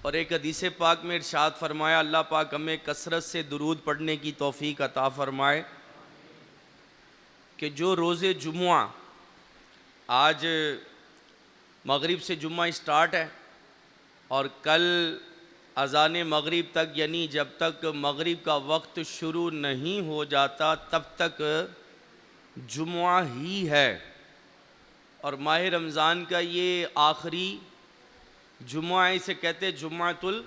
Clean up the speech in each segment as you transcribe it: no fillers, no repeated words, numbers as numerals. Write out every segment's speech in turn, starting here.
और एक हदीस पाक में इरशाद फरमाया, अल्लाह पाक हमें कसरत से दुरूद पढ़ने की तौफीक अता फरमाए कि जो रोज़े जुम्मा, आज मगरिब से जुम्मा स्टार्ट है और कल अज़ान मगरिब तक, यानी जब तक मगरिब का वक्त शुरू नहीं हो जाता तब तक जुम्मा ही है। और माह रमज़ान का ये आखिरी जुम्मा है, इसे कहते हैं जुम्मातुल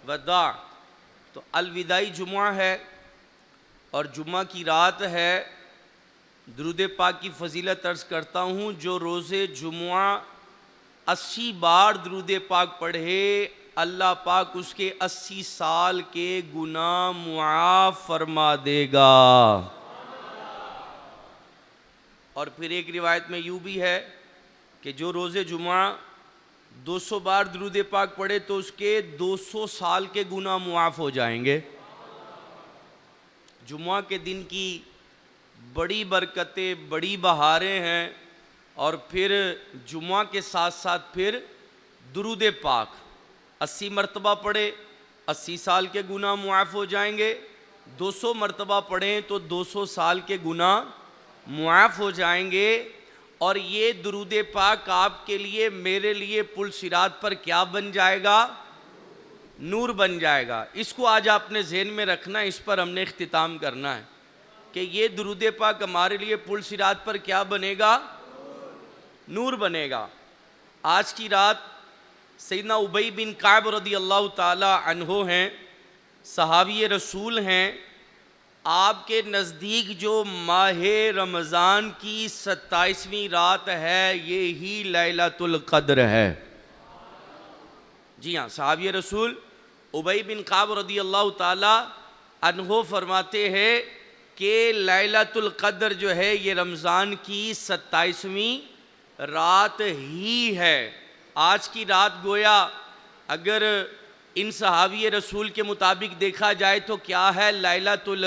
वदा। तो अलविदाई जुम्मा है और जुम्मा की रात है। दुरूद पाक की फ़जीलत अर्ज़ करता हूँ, जो रोज़े जुम्मा 80 बार दुरूद पाक पढ़े, अल्लाह पाक उसके 80 साल के गुनाह मुआफ़ फरमा देगा। और फिर एक रिवायत में यूँ भी है कि जो रोज़े जुम्मा 200 बार दुरूद पाक पढ़े तो उसके 200 साल के गुनाह मुआफ़ हो जाएंगे। जुम्मा के दिन की बड़ी बरकतें, बड़ी बहारें हैं। और फिर जुम्मा के साथ साथ फिर दुरूद पाक 80 मरतबा पढ़े, 80 साल के गुनाह मुआफ़ हो जाएंगे। 200 मरतबा पढ़ें तो 200 साल के गुनाह मुआफ़ हो जाएंगे। और ये दुरूद पाक आपके लिए, मेरे लिए पुल सिरात पर क्या बन जाएगा? नूर बन जाएगा। इसको आज आपने ज़हन में रखना, इस पर हमने इख्तिताम करना है कि ये दुरूद पाक हमारे लिए पुल सिरात पर क्या बनेगा? नूर बनेगा। आज की रात सैयदना उबई बिन काब रदी अल्लाह ताला अन्हो हैं, सहाबी रसूल हैं। आपके नज़दीक जो माह रमज़ान की 27वीं रात है, ये ही लैलतुल क़द्र है। जी हाँ, सहाबी रसूल उबई बिन काब रदी अल्लाह ताला अन्हो फरमाते हैं कि लैलतुल क़द्र जो है ये रमज़ान की 27वीं रात ही है। आज की रात गोया अगर इन सहाबी रसूल के मुताबिक देखा जाए तो क्या है? लैलतुल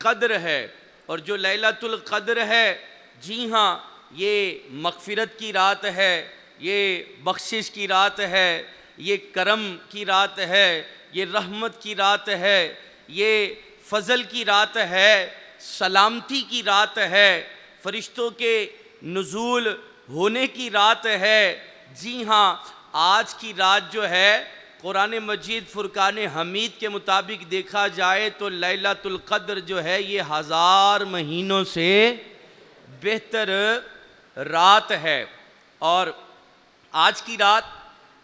क़द्र है। और जो लैलतुल क़द्र है, जी हाँ, ये मग़फ़िरत की रात है, ये बख्शिश की रात है, ये करम की रात है, ये रहमत की रात है, ये फ़ज़ल की रात है, सलामती की रात है, फ़रिश्तों के नुज़ूल होने की रात है। जी हाँ, आज की रात जो है कुरान मजीद फ़ुरक़ान हमीद के मुताबिक देखा जाए तो लैलतुल क़द्र जो है ये 1000 महीनों से बेहतर रात है। और आज की रात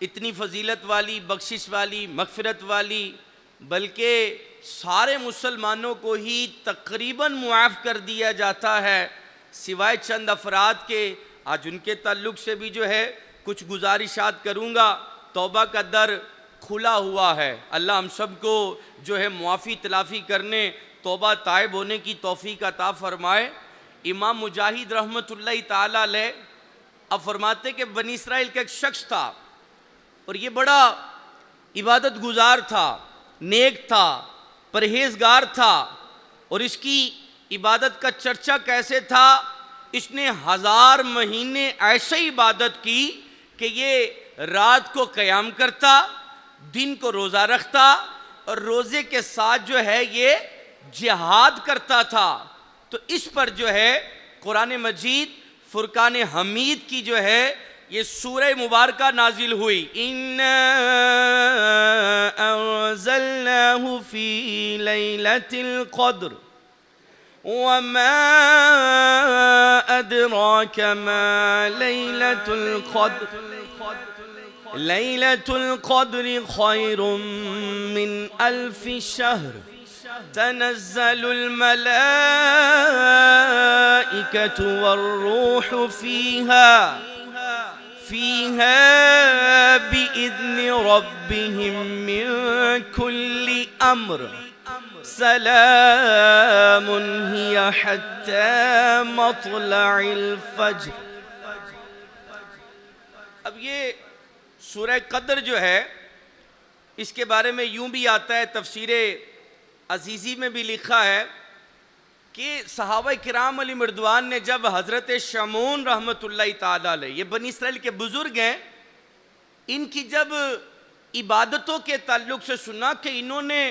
इतनी फ़जीलत वाली, बख्शिश वाली, मग़फ़िरत वाली, बल्कि सारे मुसलमानों को ही तकरीबन मुआफ़ कर दिया जाता है, सिवाय चंद अफराद के। आज उनके ताल्लुक़ से भी जो है कुछ गुजारिशात करूँगा। तौबा का दर खुला हुआ है। अल्लाह हम सब को जो है मुआफ़ी तलाफ़ी करने, तौबा ताइब होने की तौफ़ीक अता फ़रमाए। इमाम मुजाहिद रहमतुल्लाह ताला अलैह अब फरमाते कि बनी इसराइल का एक शख्स था और ये बड़ा इबादत गुजार था, नेक था, परहेज़गार था। और इसकी इबादत का चर्चा कैसे था? इसने 1000 महीने ऐसे इबादत की कि ये रात को क़याम करता, दिन को रोज़ा रखता और रोज़े के साथ जो है ये जिहाद करता था। तो इस पर जो है कुरान मजीद फ़ुरक़ान हमीद की जो है ये सूरह मुबारका नाजिल हुई। इन्ना अंज़लनाहु फ़ी लैलतिल क़द्र वमा अदराका मा लैलतुल क़द्र लैलतुल क़द्रि ख़ैरुम मिन अल्फ़ि शहर तनज़्ज़लुल मलाइकतु वर्रूहु फ़ीहा बिइज़्नि रब्बिहिम मिन कुल्लि अम्र सलामुन हिया हत्ता मत्लइल फ़ज्र। अब ये सूरह क़द्र जो है, इसके बारे में यूँ भी आता है, तफ़सीर अज़ीज़ी में भी लिखा है कि सहाबा किराम अली मर्दवान ने जब हज़रत शमून रहमतुल्लाह ताला अलैह, ये बनी इसराइल के बुज़ुर्ग हैं, इनकी जब इबादतों के ताल्लुक से सुना कि इन्होंने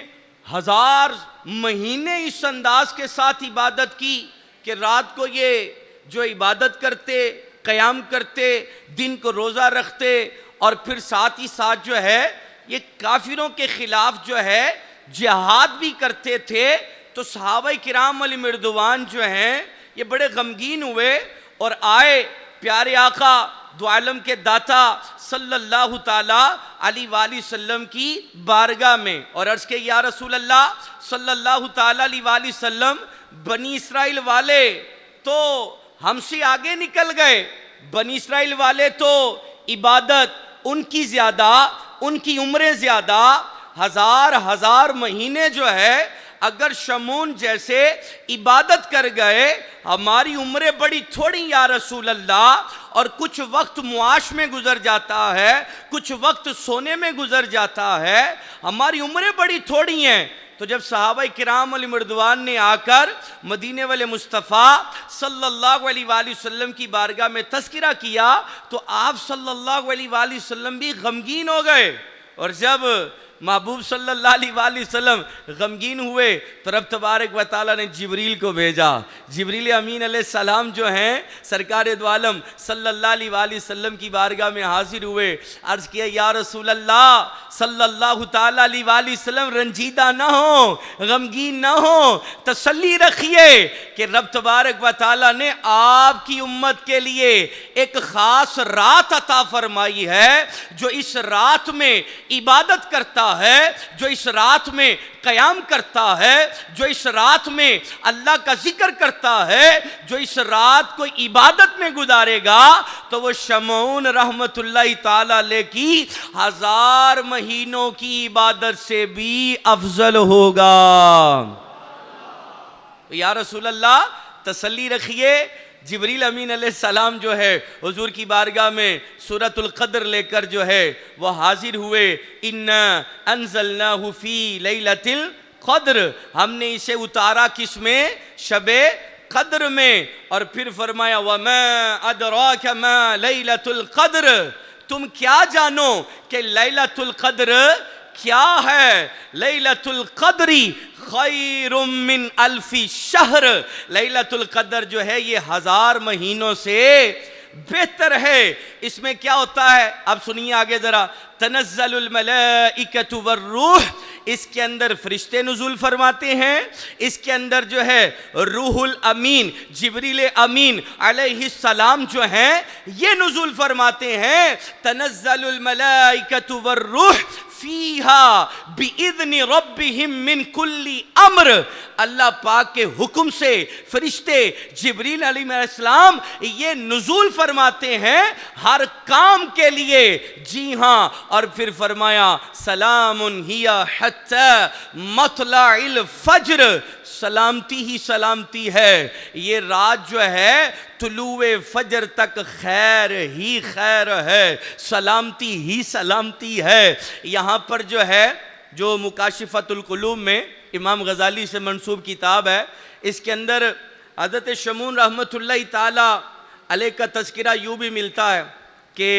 1000 महीने इस अंदाज के साथ इबादत की कि रात को ये जो इबादत करते, क़याम करते, दिन को रोज़ा रखते और फिर साथ ही साथ जो है ये काफिरों के खिलाफ जो है जिहाद भी करते थे। तो सहाबा किराम अलैहिम रिदवान जो हैं ये बड़े गमगीन हुए और आए प्यारे आका दो आलम के दाता सल्लल्लाहु ताला अलैहि वसल्लम की बारगाह में और अर्ज़ के या रसूल अल्लाह सल्लल्लाहु ताला अलैहि वसल्लम, बनी इसराइल वाले तो हमसे आगे निकल गए। बनी इसराइल वाले तो इबादत उनकी ज़्यादा, उनकी उम्रें ज़्यादा, 1000 महीने जो है अगर शमून जैसे इबादत कर गए, हमारी उम्रें बड़ी थोड़ी या रसूल अल्लाह, और कुछ वक्त मुआश में गुजर जाता है, कुछ वक्त सोने में गुजर जाता है, हमारी उम्रें बड़ी थोड़ी हैं। तो जब सहाबा किराम अलैहिम रिदवान ने आकर मदीने वाले मुस्तफ़ा सल्लल्लाहु अलैहि वसल्लम की बारगाह में तज़किरा किया तो आप सल्लल्लाहु अलैहि वसल्लम भी गमगीन हो गए। और जब महबूब सल्लल्लाहु अलैहि वसल्लम गमगीन हुए तो रब तबारक व तआला ने जिब्रील को भेजा। जिब्रील अमीन अलैहिस्सलाम जो हैं सरकार दो आलम सल्लल्लाहु अलैहि वसल्लम की बारगाह में हाजिर हुए। अर्ज़ किया या रसूल अल्लाह सल्लल्लाहु ताला अलैहि वसल्लम रंजीदा ना हो, गमगीन ना हो, तसल्ली रखिए कि रब तबारक व तआला ने आपकी उम्मत के लिए एक ख़ास रात अता फरमाई है। जो इस रात में इबादत करता है, जो इस रात में क़याम करता है, जो इस रात में अल्लाह का जिक्र करता है, जो इस रात को इबादत में गुजारेगा तो वो शमऊन रहमतुल्लाहि ताला अलैह की 1000 महीनों की इबादत से भी अफजल होगा। तो या रसूल अल्लाह तसल्ली रखिए। जिब्रील अमीन अलैहिस्सलाम जो है हुजूर की बारगाह में सूरतुल क़द्र लेकर जो है वो हाजिर हुए। इन्ना अंज़लनाहु फी लैलतिल क़द्र, हमने इसे उतारा किस में? शबे क़द्र में। और फिर फरमाया वमा अदराका मा लैलतुल क़द्र, तुम क्या जानो कि लैलतुल क़द्र क्या है? लैलतुल क़द्री खैरुम मिन अल्फी शहर, लैलतुल क़द्र जो है ये 1000 महीनों से बेहतर है। इसमें क्या होता है अब सुनिए आगे जरा। तनज़्ज़लुल मलाइकतु वर्रूह, इसके अंदर फरिश्ते नुज़ूल फरमाते हैं। इसके अंदर जो है रूहुल अमीन जिब्रील अमीन अलैहिस्सलाम जो हैं ये नुज़ूल फरमाते हैं। तनज़्ज़लुल मलाइकतु वर्रूह फीहा बिइज़्नि रब्बिहिम मिन कुल्ली अम्र, अल्लाह पाक के हुक्म से फरिश्ते जिब्रील अलैहिस्सलाम ये नुज़ूल फरमाते हैं हर काम के लिए। जी हाँ, और फिर फरमाया सलामुन हिया हत्ता मतलाइल फज्र, सलामती ही सलामती है ये रात जो है तुलुए फजर तक खैर ही खैर है, सलामती ही सलामती है। यहाँ पर जो है जो मुकाशिफतुल कुलूब में इमाम गज़ाली से मंसूब किताब है, इसके अंदर हज़रत शमून रहमतुल्लाहि ताला अलैह का तज़किरा यूँ भी मिलता है कि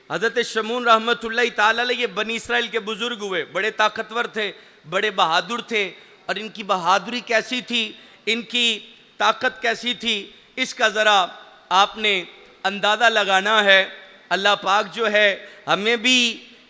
हज़रत शमून रहमतुल्लाहि ताला अलैह ये बनी इसराइल के बुज़ुर्ग हुए, बड़े ताकतवर थे, बड़े बहादुर थे। और इनकी बहादुरी कैसी थी, इनकी ताकत कैसी थी, इसका ज़रा आपने अंदाज़ा लगाना है। अल्लाह पाक जो है हमें भी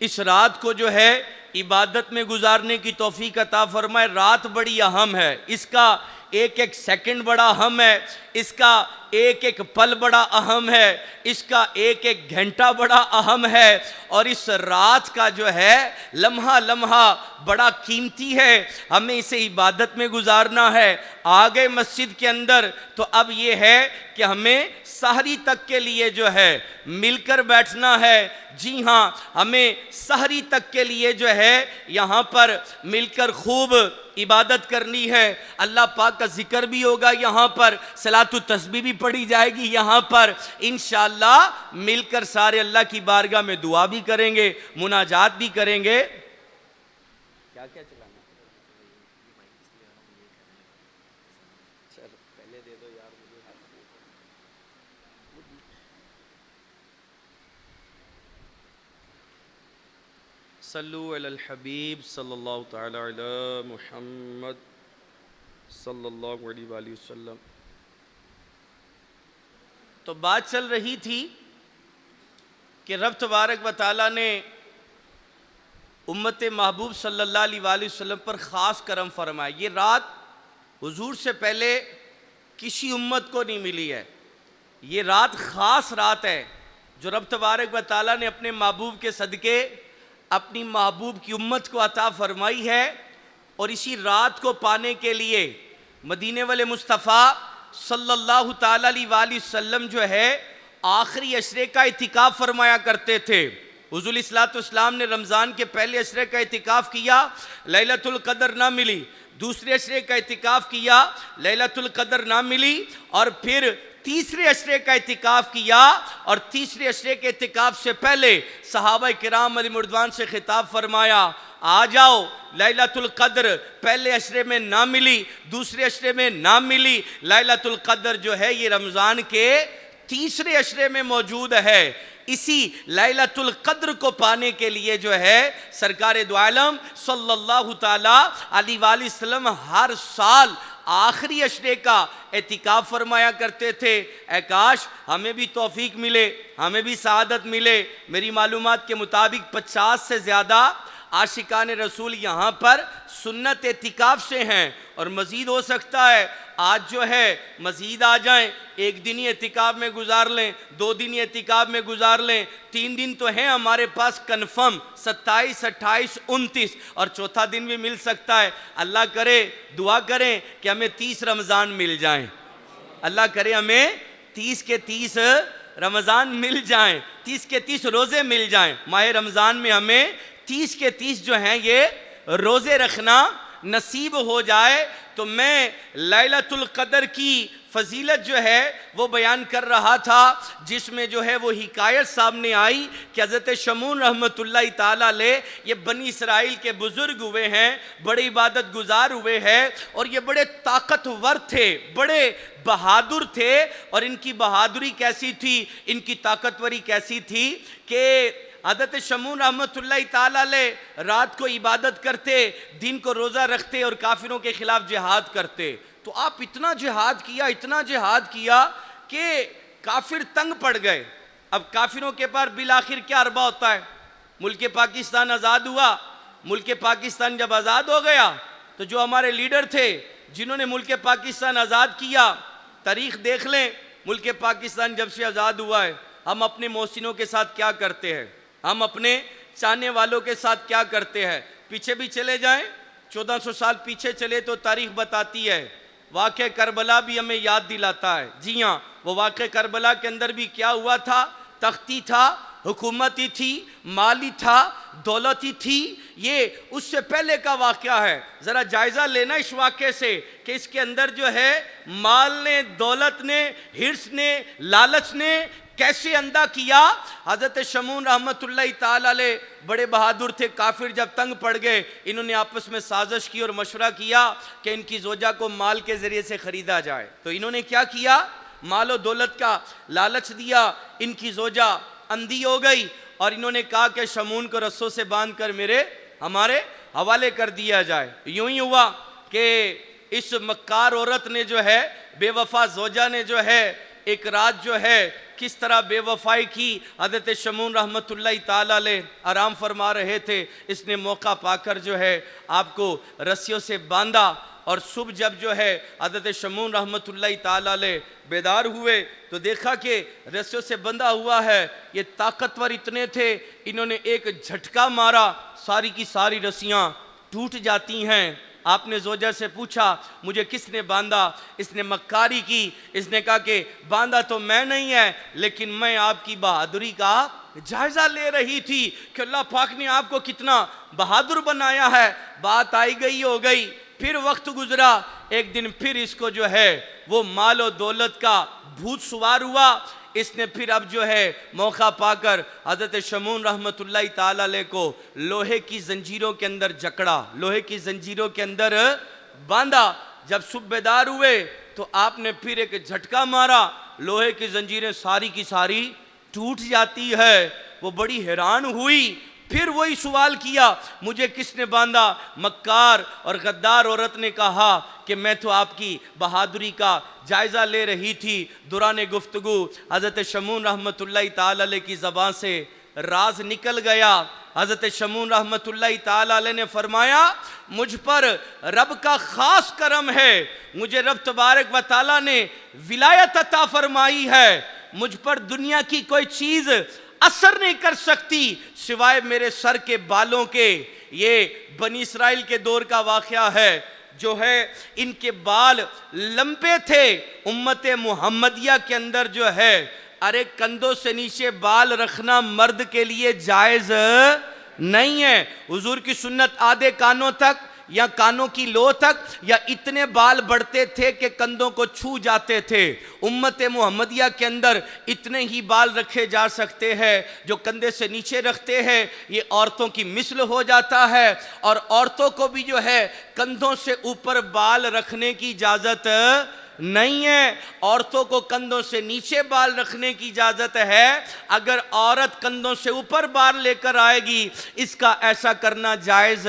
इस रात को जो है इबादत में गुजारने की तौफीक अता फरमाए। रात बड़ी अहम है, इसका एक एक सेकंड बड़ा अहम है, इसका एक एक पल बड़ा अहम है, इसका एक एक घंटा बड़ा अहम है। और इस रात का जो है लम्हा लम्हा बड़ा कीमती है, हमें इसे इबादत में गुजारना है। आ गए मस्जिद के अंदर तो अब ये है कि हमें सहरी तक के लिए जो है मिलकर बैठना है। जी हाँ, हमें सहरी तक के लिए जो है यहाँ पर मिलकर खूब इबादत करनी है। अल्लाह पाक का जिक्र भी होगा यहाँ पर, सलातु तस्बीह भी पढ़ी जाएगी यहाँ पर। इंशाअल्लाह मिलकर सारे अल्लाह की बारगाह में दुआ भी करेंगे, मुनाजात भी करेंगे। क्या क्या चलाना? चलो पहले दे दो यार मुझे। सल्लु अलल हबीब सल्लल्लाहु तआला अला मुहम्मद सल्लल्लाहु अलैहि वसल्लम। तो बात चल रही थी कि रब तबारक व तआला ने उम्मत महबूब सल्लल्लाहु अलैहि वसल्लम पर ख़ास करम फरमाया। ये रात हुजूर से पहले किसी उम्मत को नहीं मिली है। ये रात ख़ास रात है जो रब तबारक व तआला ने अपने महबूब के सदके अपनी महबूब की उम्मत को अता फरमाई है। और इसी रात को पाने के लिए मदीने वाले मुस्तफ़ा सल्लल्लाहु ताला अलैहि वसल्लम जो है आखिरी अशरे का इतिकाफ फरमाया करते थे। हुज़ूर इस्लातु वस्सलाम ने रमज़ान के पहले अशरे का इतिकाफ किया, लैलतुल क़द्र ना मिली। दूसरे अशरे का इतिकाफ किया, लैलतुल क़द्र ना मिली। और फिर तीसरे अशरे का इतिकाफ किया और तीसरे अशरे के इतिकाफ से पहले सहाबा किराम अलैहिमुर्रिदवान से खिताब फरमाया, आ जाओ लैलतुल क़द्र पहले अशरे में ना मिली, दूसरे अशरे में ना मिली। लैलतुल क़द्र जो है ये रमज़ान के तीसरे अशरे में मौजूद है। इसी लैलतुल क़द्र को पाने के लिए जो है सरकार दो आलम सल्लल्लाहु ताला अलैहि वसल्लम हर साल आखिरी अशरे का एतिकाफ फरमाया करते थे। ऐ काश हमें भी तौफीक मिले, हमें भी सआदत मिले। मेरी मालूमात के मुताबिक 50 से ज़्यादा आशिकान रसूल यहाँ पर सुन्नत एतिकाफ से हैं और मज़ीद हो सकता है आज जो है मज़ीद आ जाएं। एक दिन ही एतिकाफ में गुजार लें, 2 दिन ही एतिकाफ में गुजार लें, 3 दिन तो हैं हमारे पास कन्फर्म, 27, 28, 29 और चौथा दिन भी मिल सकता है। अल्लाह करे, दुआ करें कि हमें 30 रमज़ान मिल जाएं। अल्लाह करे हमें 30 के 30 रमज़ान मिल जाएं, 30 के 30 रोज़े मिल जाएं। माह रमज़ान में हमें 30 के 30 जो हैं ये रोज़े रखना नसीब हो जाए। तो मैं लैलतुल क़द्र की फजीलत जो है वो बयान कर रहा था, जिसमें जो है वो हिकायत सामने आई कि हज़रत शमून रहमतुल्लाहि ताला अलैह ये बनी इसराइल के बुज़ुर्ग हुए हैं, बड़े इबादत गुजार हुए हैं और ये बड़े ताकतवर थे, बड़े बहादुर थे। और इनकी बहादुरी कैसी थी, इनकी ताकतवरी कैसी थी कि हज़रत शमून रहमतुल्लाहि ताला अलैह रात को इबादत करते, दिन को रोज़ा रखते और काफिरों के खिलाफ जिहाद करते। तो आप इतना जिहाद किया, इतना जिहाद किया कि काफिर तंग पड़ गए। अब काफिरों के पास बिल आखिर क्या अरबा होता है। मुल्क पाकिस्तान आज़ाद हुआ, मुल्क पाकिस्तान जब आज़ाद हो गया तो जो हमारे लीडर थे जिन्होंने मुल्क पाकिस्तान आज़ाद किया, तारीख़ देख लें, मुल्क पाकिस्तान जब से आज़ाद हुआ है हम अपने मोहसिनों के साथ क्या करते हैं, हम अपने चाहने वालों के साथ क्या करते हैं। पीछे भी चले जाएं, 1400 साल पीछे चले तो तारीख बताती है। वाक़े करबला भी हमें याद दिलाता है। जी हाँ, वो वाक़े करबला के अंदर भी क्या हुआ था, तख्ती था, हुकूमती थी, माली था, दौलती थी। ये उससे पहले का वाक़या है। ज़रा जायज़ा लेना इस वाक़े से कि इसके अंदर जो है माल ने, दौलत ने, हिर्स ने, लालच ने कैसे अंधा किया। हज़रत शमून रहमतुल्लाहि ताला अलैह बड़े बहादुर थे। काफिर जब तंग पड़ गए, इन्होंने आपस में साजिश की और मशवरा किया कि इनकी ज़ोजा को माल के ज़रिए से ख़रीदा जाए। तो इन्होंने क्या किया, माल और दौलत का लालच दिया। इनकी ज़ोजा अंधी हो गई और इन्होंने कहा कि शमून को रस्सों से बांध कर हमारे हवाले कर दिया जाए। यूं ही हुआ कि इस मक्कार औरत ने जो है, बेवफा ज़ोजा ने जो है एक रात जो है किस तरह बेवफाई की। हज़रत शमून रहमतुल्लाहि ताला अलैह आराम फरमा रहे थे, इसने मौका पाकर जो है आपको रस्सियों से बांधा। और सुबह जब जो है हज़रत शमून रहमतुल्लाहि ताला अलैह बेदार हुए तो देखा कि रस्सियों से बंधा हुआ है। ये ताकतवर इतने थे, इन्होंने एक झटका मारा, सारी की सारी रस्सियाँ टूट जाती हैं। आपने जोजा से पूछा मुझे किसने बांधा, इसने मक्कारी की। इसने कहा कि बांधा तो मैं नहीं है, लेकिन मैं आपकी बहादुरी का जायजा ले रही थी कि अल्लाह पाक ने आपको कितना बहादुर बनाया है। बात आई गई हो गई, फिर वक्त गुजरा, एक दिन फिर इसको जो है वो माल और दौलत का भूत सवार हुआ। इसने फिर अब जो है मौका पाकर हज़रत शमून रहमतुल्लाहि ताला अलैह को लोहे की जंजीरों के अंदर जकड़ा, लोहे की जंजीरों के अंदर बांधा। जब सूबेदार हुए तो आपने फिर एक झटका मारा, लोहे की जंजीरें सारी की सारी टूट जाती है। वो बड़ी हैरान हुई फिर वही सवाल किया, मुझे किसने बांधा? मक्कार और गद्दार औरत ने कहा कि मैं तो आपकी बहादुरी का जायज़ा ले रही थी। दौरान गुफ्तगू हज़रत शमून रहमतुल्लाहि ताला अलैह की ज़बान से राज निकल गया। हज़रत शमून रहमतुल्लाहि ताला अलैह ने फरमाया, मुझ पर रब का ख़ास करम है, मुझे रब तबारक व ताला ने विलायत अता फरमाई है, मुझ पर दुनिया की कोई चीज़ असर नहीं कर सकती सिवाय मेरे सर के बालों के। ये बनी इसराइल के दौर का वाक़या है, जो है इनके बाल लंबे थे। उम्मत मुहम्मदिया के अंदर जो है, अरे कंधों से नीचे बाल रखना मर्द के लिए जायज़ नहीं है। हुजूर की सुन्नत आधे कानों तक या कानों की लो तक, या इतने बाल बढ़ते थे कि कंधों को छू जाते थे। उम्मत मुहम्मदिया के अंदर इतने ही बाल रखे जा सकते हैं। जो कंधे से नीचे रखते हैं ये औरतों की मिस्ल हो जाता है, और औरतों को भी जो है कंधों से ऊपर बाल रखने की इजाज़त नहीं है। औरतों को कंधों से नीचे बाल रखने की इजाज़त है। अगर औरत कंधों से ऊपर बाल लेकर आएगी, इसका ऐसा करना जायज़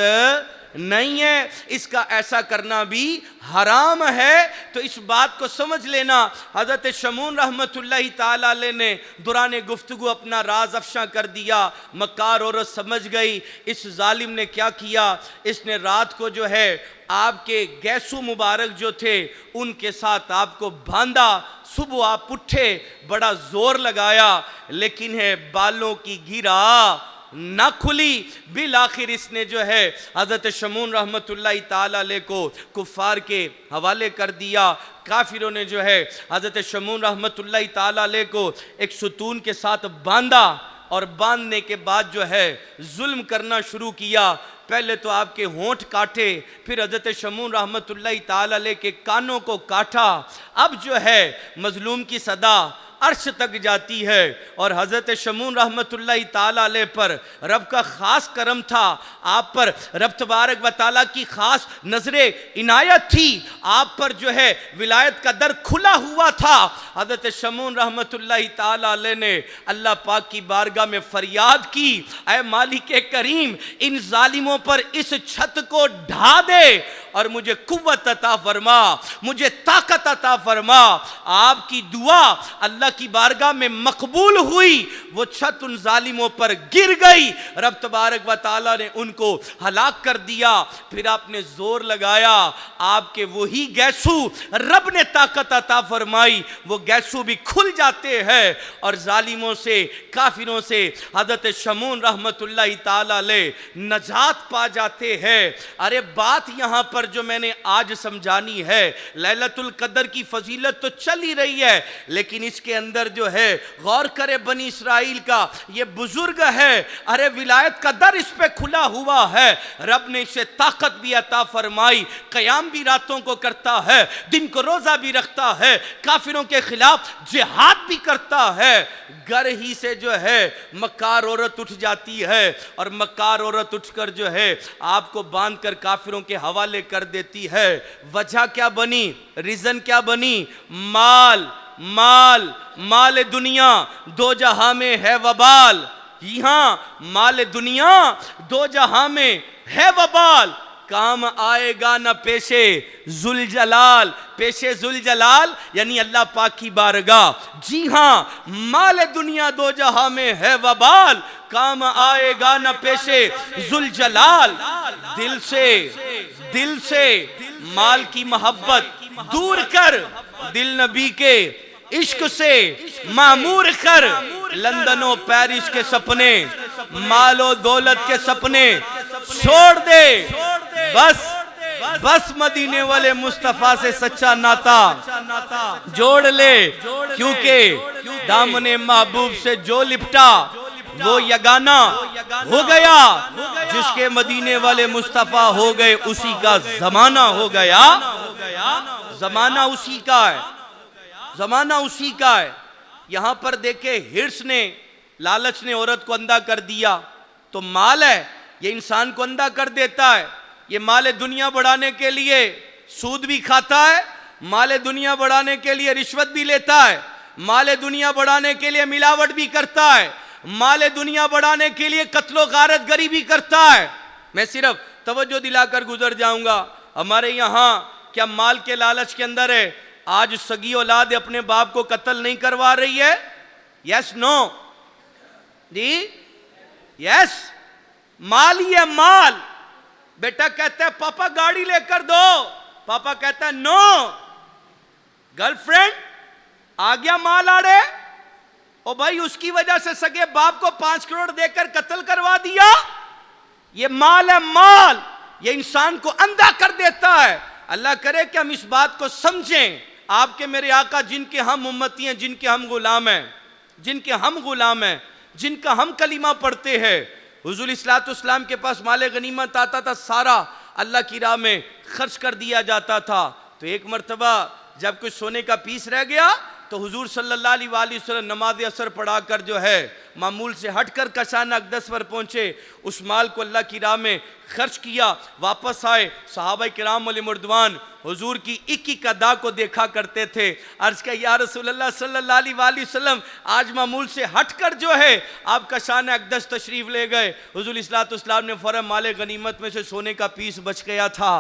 नहीं है, इसका ऐसा करना भी हराम है। तो इस बात को समझ लेना। हज़रत शमून रहमतुल्लाहि ताला अलैह ने दौरान गुफ्तगू अपना राज अफशा कर दिया। मक्कार औरत समझ गई इस जालिम ने क्या किया। इसने रात को जो है आपके गैसू मुबारक जो थे उनके साथ आपको बांधा। सुबह आप उठे, बड़ा जोर लगाया, लेकिन है बालों की गिरा ना खुली। बिल आखिर इसने जो है हज़रत शमून रहमतुल्लाहि ताला अलैह को कुफ़ार के हवाले कर दिया। काफिरों ने जो है हज़रत शमून रहमतुल्लाहि ताला अलैह को एक सुतून के साथ बांधा, और बांधने के बाद जो है जुल्म करना शुरू किया। पहले तो आपके होंठ काटे, फिर हज़रत शमून रहमतुल्लाहि ताला अलैह के कानों को काटा। अब जो है मजलूम की सदा अर्श तक जाती है, और हज़रत शमून रहमतुल्लाहि ताला अलैह पर रब का ख़ास करम था। आप पर रब तबारक व ताला की ख़ास नज़रे इनायत थी। आप पर जो है विलायत का दर खुला हुआ था। हज़रत शमून रहमतुल्लाहि ताला अलैह ने अल्लाह पाक की बारगाह में फ़रियाद की, ऐ मालिक करीम, इन जालिमों पर इस छत को ढा दे और मुझे कुव्वत अता फरमा, मुझे ताकत अता फरमा। आपकी दुआ अल्लाह की बारगाह में मकबूल हुई। वो छत उन जालिमों पर गिर गई। रब तबारक व ताला ने उनको हलाक कर दिया। फिर आपने जोर लगाया, आपके वही गैसू रब ने ताकत अता फरमाई, वो गैसू भी खुल जाते हैं और जालिमों से, काफिरों से हज़रत शमून रहमतुल्लाहि ताला अलैह नजात पा जाते हैं। अरे बात यहाँ पर जो मैंने आज समझानी है, लैलतुल कदर की फजीलत तो चल ही रही है, लेकिन इसके अंदर जो है गौर करे बनी इसराइल का ये बुजुर्ग है। अरे विलायत का दर इस पे खुला हुआ है। रब ने इसे ताकत भी अता फरमाई, कयाम भी रातों को करता है, दिन को रोजा भी रखता है, काफिरों के खिलाफ जिहाद भी करता है। घर ही से जो है मक्कार औरत उठ जाती है, और मक्कार औरत उठकर जो है आपको बांधकर काफिरों के हवाले कर देती है। वजह क्या बनी? रीजन क्या बनी? माल माल माल दुनिया दो जहां में है वबाल। यहाँ माल दुनिया दो जहां में है वबाल, काम आएगा न पेशे जुल जलाल। पेशे जुल जलाल यानी अल्लाह पाक की बारगाह। जी हाँ, माल दुनिया दो जहां में है वबाल, काम आएगा न पेशे जुल जलाल। दिल से माल की मोहब्बत दूर कर, दिल नबी के इश्क से मामूर कर। लंदनो पेरिस के सपने, मालो दौलत के सपने छोड़ दे। बस मदीने वाले मुस्तफा से सच्चा नाता जोड़ ले, क्योंकि दामने महबूब से जो लिपटा वो यगाना हो गया। जिसके मदीने वाले मुस्तफा हो गए उसी का जमाना हो गया। जमाना उसी का है, जमाना उसी का है। यहां पर देखे हिर्स ने, लालच ने औरत को अंधा कर दिया। तो माल है, ये इंसान को अंधा कर देता है। ये माल दुनिया बढ़ाने के लिए सूद भी खाता है, माल दुनिया बढ़ाने के लिए रिश्वत भी लेता है, माल दुनिया बढ़ाने के लिए मिलावट भी करता है। माल दुनिया बढ़ाने के लिए कत्लो गारत गरी भी करता है। मैं सिर्फ तवज्जो दिलाकर गुजर जाऊंगा, हमारे यहाँ क्या माल के लालच के अंदर है आज सगी औलाद अपने बाप को कत्ल नहीं करवा रही है? यस नो जी यस। माल ही है माल। बेटा कहता है पापा गाड़ी लेकर दो, पापा कहता है नो। गर्लफ्रेंड आ गया माल आड़े, ओ भाई उसकी वजह से सगे बाप को 5 करोड़ देकर कत्ल करवा दिया। ये माल है माल, ये इंसान को अंधा कर देता है। अल्लाह करे कि हम इस बात को समझें। आपके मेरे आका जिनके हम उम्मती हैं, जिनके हम गुलाम हैं, जिनके हम गुलाम हैं, जिनका हम कलीमा पढ़ते हैं, हुजूर इस्लाम के पास माले गनीमत आता था, सारा अल्लाह की राह में खर्च कर दिया जाता था। तो एक मर्तबा जब कुछ सोने का पीस रह गया तो हुजूर सल्लल्लाहु अलैहि वसल्लम नमाज असर पढ़ाकर जो है मामूल से हटकर कशाना अक़दस पर पहुंचे, उस माल को अल्लाह की राह में खर्च किया, वापस आए। सहाबा किराम मुर्दवान हुजूर की एक अदा को देखा करते थे। अर्ज किया या रसूलल्लाह सल्लल्लाहु अलैहि वसल्लम आज मामूल से हटकर जो है आप कशाना अक़दस तशरीफ ले गए। हुजूर इस्लाम ने फरमाया माले गनीमत में से सोने का पीस बच गया था।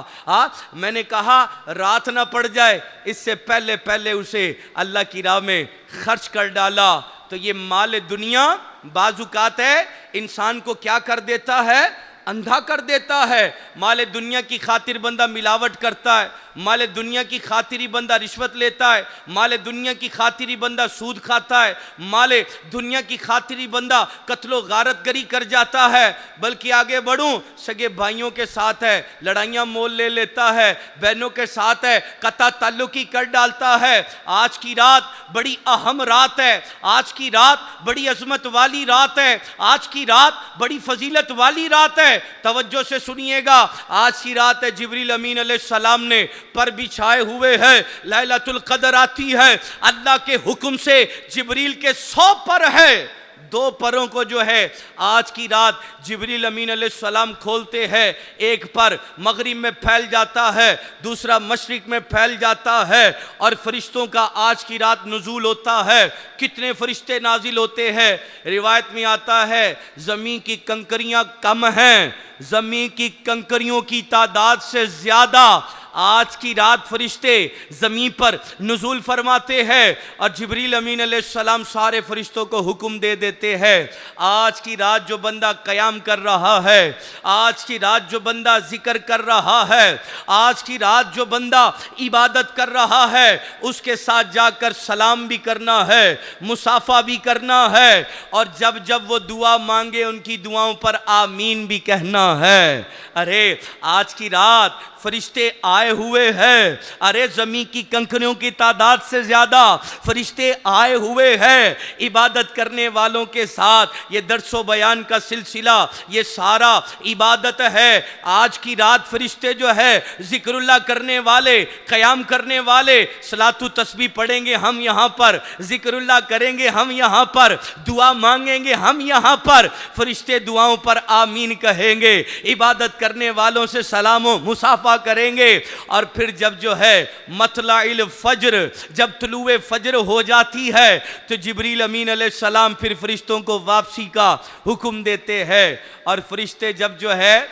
मैंने कहा रात ना पड़ जाए इससे पहले पहले उसे अल्लाह की राह में खर्च कर डाला। तो ये माल दुनिया बाजुकात है इंसान को क्या कर देता है? अंधा कर देता है। माल दुनिया की खातिर बंदा मिलावट करता है, माल दुनिया की खातिर ही बंदा रिश्वत लेता है, माल दुनिया की खातिर ही बंदा सूद खाता है, माल दुनिया की खातिर ही बंदा कत्लो गारत गरी कर जाता है। बल्कि आगे बढ़ूं, सगे भाइयों के साथ है लड़ाइयाँ मोल ले लेता है, बहनों के साथ है कता ताल्लुकी कर डालता है। आज की रात बड़ी अहम रात है, आज की रात बड़ी अजमत वाली रात है, आज की रात बड़ी फजीलत वाली रात है। तवज्जो से सुनिएगा, आज की रात है जिब्रील अमीन अलैहिस्सलाम ने पर बिछाए हुए है, लैलतुल कदर आती है अल्लाह के हुक्म से। जिब्रील के 100 पर है, 2 परों को जो है आज की रात जिब्रील अमीन अलैहिस्सलाम खोलते हैं। एक पर मगरिब में फैल जाता है, दूसरा मशरिक में फैल जाता है और फरिश्तों का आज की रात नुज़ूल होता है। कितने फरिश्ते नाजिल होते हैं? रिवायत में आता है ज़मीन की कंकरियां कम हैं, ज़मीन की कंकरियों की तादाद से ज़्यादा आज की रात फरिश्ते ज़मीन पर नुज़ूल फरमाते हैं और जिब्रील अमीन अलैहिस्सलाम सारे फरिश्तों को हुक्म दे देते हैं। आज की रात जो बंदा क़याम कर रहा है, आज की रात जो बंदा जिक्र कर रहा है, आज की रात जो बंदा इबादत कर रहा है, उसके साथ जाकर सलाम भी करना है, मुसाफा भी करना है और जब जब वो दुआ मांगे उनकी दुआओं पर आमीन भी कहना है। अरे आज की रात फरिश्ते आए हुए हैं, अरे ज़मीन की कंकरियों की तादाद से ज़्यादा फरिश्ते आए हुए हैं इबादत करने वालों के साथ। ये दर्सो बयान का सिलसिला ये सारा इबादत है। आज की रात फरिश्ते जो है जिक्रुल्लाह करने वाले, क़याम करने वाले, सलातु तस्बीह पढ़ेंगे हम यहाँ पर, जिक्रुल्लाह करेंगे हम यहाँ पर, दुआ मांगेंगे हम यहाँ पर, फरिश्ते दुआओं पर आमीन कहेंगे, इबादत करने वालों से सलामो मुसाफा करेंगे। और फिर जब जो है मतलाइल फज्र, जब तुलुए फज्र हो जाती है तो जिब्रील अमीन अलैहिस्सलाम फिर फरिश्तों को वापसी का हुक्म देते हैं और फरिश्ते जब जो है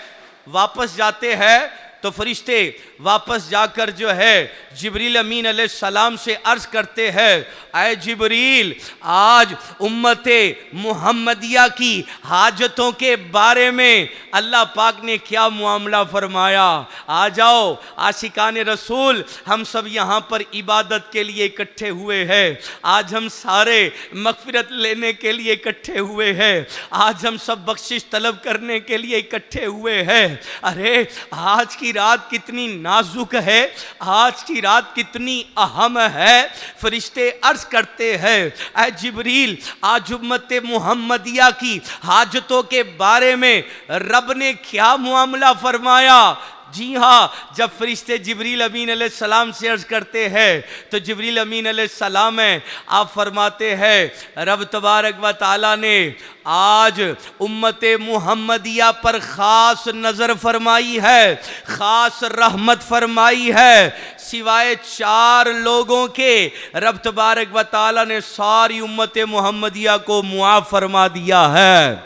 वापस जाते हैं तो फरिश्ते वापस जाकर जो है जिब्रील अमीन अलैहिस्सलाम से अर्ज करते हैं, ऐ जिब्रील आज उम्मते मुहम्मदिया की हाजतों के बारे में अल्लाह पाक ने क्या मामला फरमाया। आ जाओ आशिकाने रसूल, हम सब यहाँ पर इबादत के लिए इकट्ठे हुए हैं, आज हम सारे मगफिरत लेने के लिए इकट्ठे हुए हैं, आज हम सब बख्शिश तलब करने के लिए इकट्ठे हुए हैं। अरे आज की रात कितनी नाजुक है, आज की रात कितनी अहम है। फरिश्ते अर्ज करते हैं, ऐ जिब्रील आज उम्मते मुहम्मदिया की हाजतों के बारे में रब ने क्या मामला फरमाया। जी हाँ, जब फरिश्ते जिब्रील अमीन अलैहिस्सलाम से अर्ज करते हैं तो जिब्रील अमीन अलैहिस्सलाम है, आप फरमाते हैं रब तबारक व तआला ने आज उम्मते मुहम्मदिया पर ख़ास नज़र फरमाई है, ख़ास रहमत फरमाई है, सिवाय 4 लोगों के रब तबारक व तआला ने सारी उम्मते मुहम्मदिया को मुआफ़ फरमा दिया है।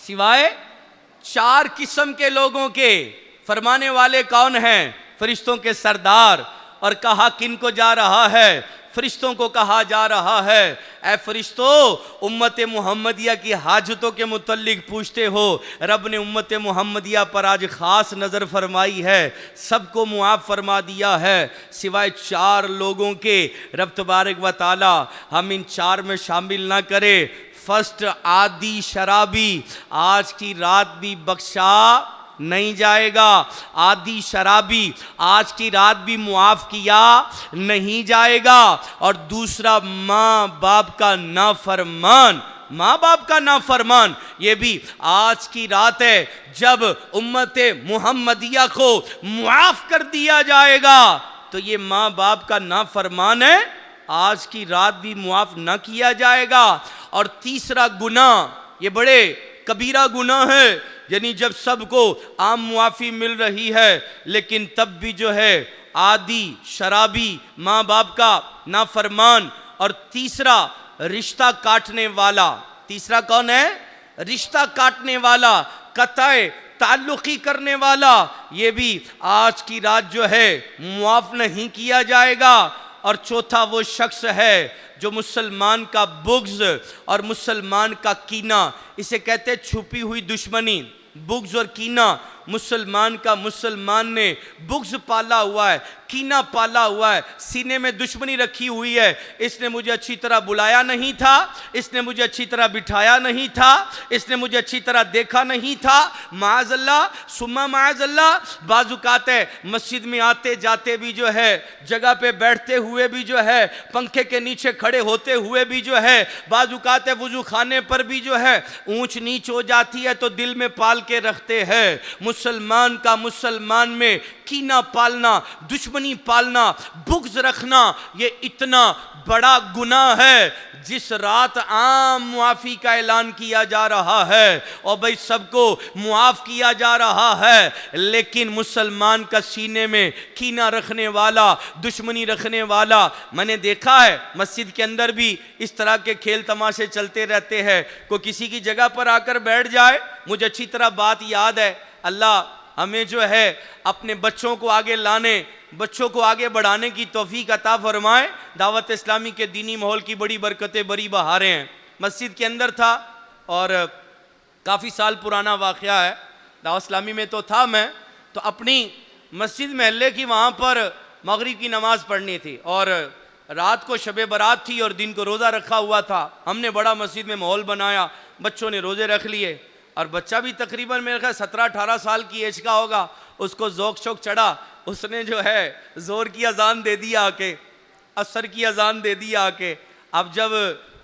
सिवाय 4 किस्म के लोगों के। फरमाने वाले कौन हैं? फरिश्तों के सरदार। और कहा किन को जा रहा है? फरिश्तों को कहा जा रहा है, ऐ फरिश्तों, उम्मत मुहम्मदिया की हाजतों के मुतल्लिक पूछते हो, रब ने उम्मत मुहम्मदिया पर आज ख़ास नज़र फरमाई है, सबको मुआफ़ फरमा दिया है सिवाय 4 लोगों के। रब तबारक व तआला हम इन 4 में शामिल ना करे। फर्स्ट, आदि शराबी, आज की रात भी बख्शा नहीं जाएगा। आदि शराबी, आज की रात भी मुआफ़ किया नहीं जाएगा। और दूसरा, माँ बाप का नाफरमान, माँ बाप का नाफरमान, ये भी आज की रात है जब उम्मते मुहम्मदिया को मुआफ़ कर दिया जाएगा। तो ये माँ बाप का नाफरमान है, आज की रात भी मुआफ़ ना किया जाएगा। और तीसरा गुनाह, ये बड़े कबीरा गुनाह है, यानी जब सबको आम मुआफ़ी मिल रही है लेकिन तब भी जो है आदि शराबी, माँ बाप का नाफरमान। और तीसरा, रिश्ता काटने वाला। तीसरा कौन है? रिश्ता काटने वाला, कताए ताल्लुकी करने वाला, ये भी आज की रात जो है मुआफ़ नहीं किया जाएगा। और चौथा वो शख्स है जो मुसलमान का बुग़्ज़ और मुसलमान का कीना, इसे कहते हैं छुपी हुई दुश्मनी। बुग़्ज़ और कीना, मुसलमान का मुसलमान ने बुग़्ज़ पाला हुआ है, कीना पाला हुआ है, सीने में दुश्मनी रखी हुई है। इसने मुझे अच्छी तरह बुलाया नहीं था, इसने मुझे अच्छी तरह बिठाया नहीं था, इसने मुझे अच्छी तरह देखा नहीं था। माअज़ल्लाह सुम्मा माअज़ल्लाह, बाज़ुकात है मस्जिद में आते जाते भी जो है, जगह पे बैठते हुए भी जो है, पंखे के नीचे खड़े होते हुए भी जो है, बाज़ुकात है वुज़ू खाने पर भी जो है ऊंच नीच हो जाती है तो दिल में पाल के रखते हैं। मुसलमान का मुसलमान में कीना पालना, दुश्मनी पालना, बुग़्ज़ रखना, ये इतना बड़ा गुनाह है। जिस रात आम मुआफ़ी का ऐलान किया जा रहा है और भाई सबको मुआफ़ किया जा रहा है, लेकिन मुसलमान का सीने में कीना रखने वाला, दुश्मनी रखने वाला, मैंने देखा है मस्जिद के अंदर भी इस तरह के खेल तमाशे चलते रहते हैं। कोई किसी की जगह पर आकर बैठ जाए, मुझे अच्छी तरह बात याद है, अल्लाह हमें जो है अपने बच्चों को आगे लाने, बच्चों को आगे बढ़ाने की तौफीक अता फरमाए। दावत इस्लामी के दीनी माहौल की बड़ी बरकतें, बड़ी बहारें हैं। मस्जिद के अंदर था और काफ़ी साल पुराना वाक़या है, दावत इस्लामी में तो था मैं, तो अपनी मस्जिद महल्ले की वहाँ पर मगरिब की नमाज़ पढ़नी थी और रात को शब बारात थी और दिन को रोज़ा रखा हुआ था। हमने बड़ा मस्जिद में माहौल बनाया, बच्चों ने रोज़े रख लिए और बच्चा भी तकरीबन मेरे ख्याल 17-18 साल की एज का होगा, उसको ज़ौक़ शौक़ चढ़ा, उसने जो है ज़ोर की अज़ान दे दी आके, असर की अज़ान दे दी आके। अब जब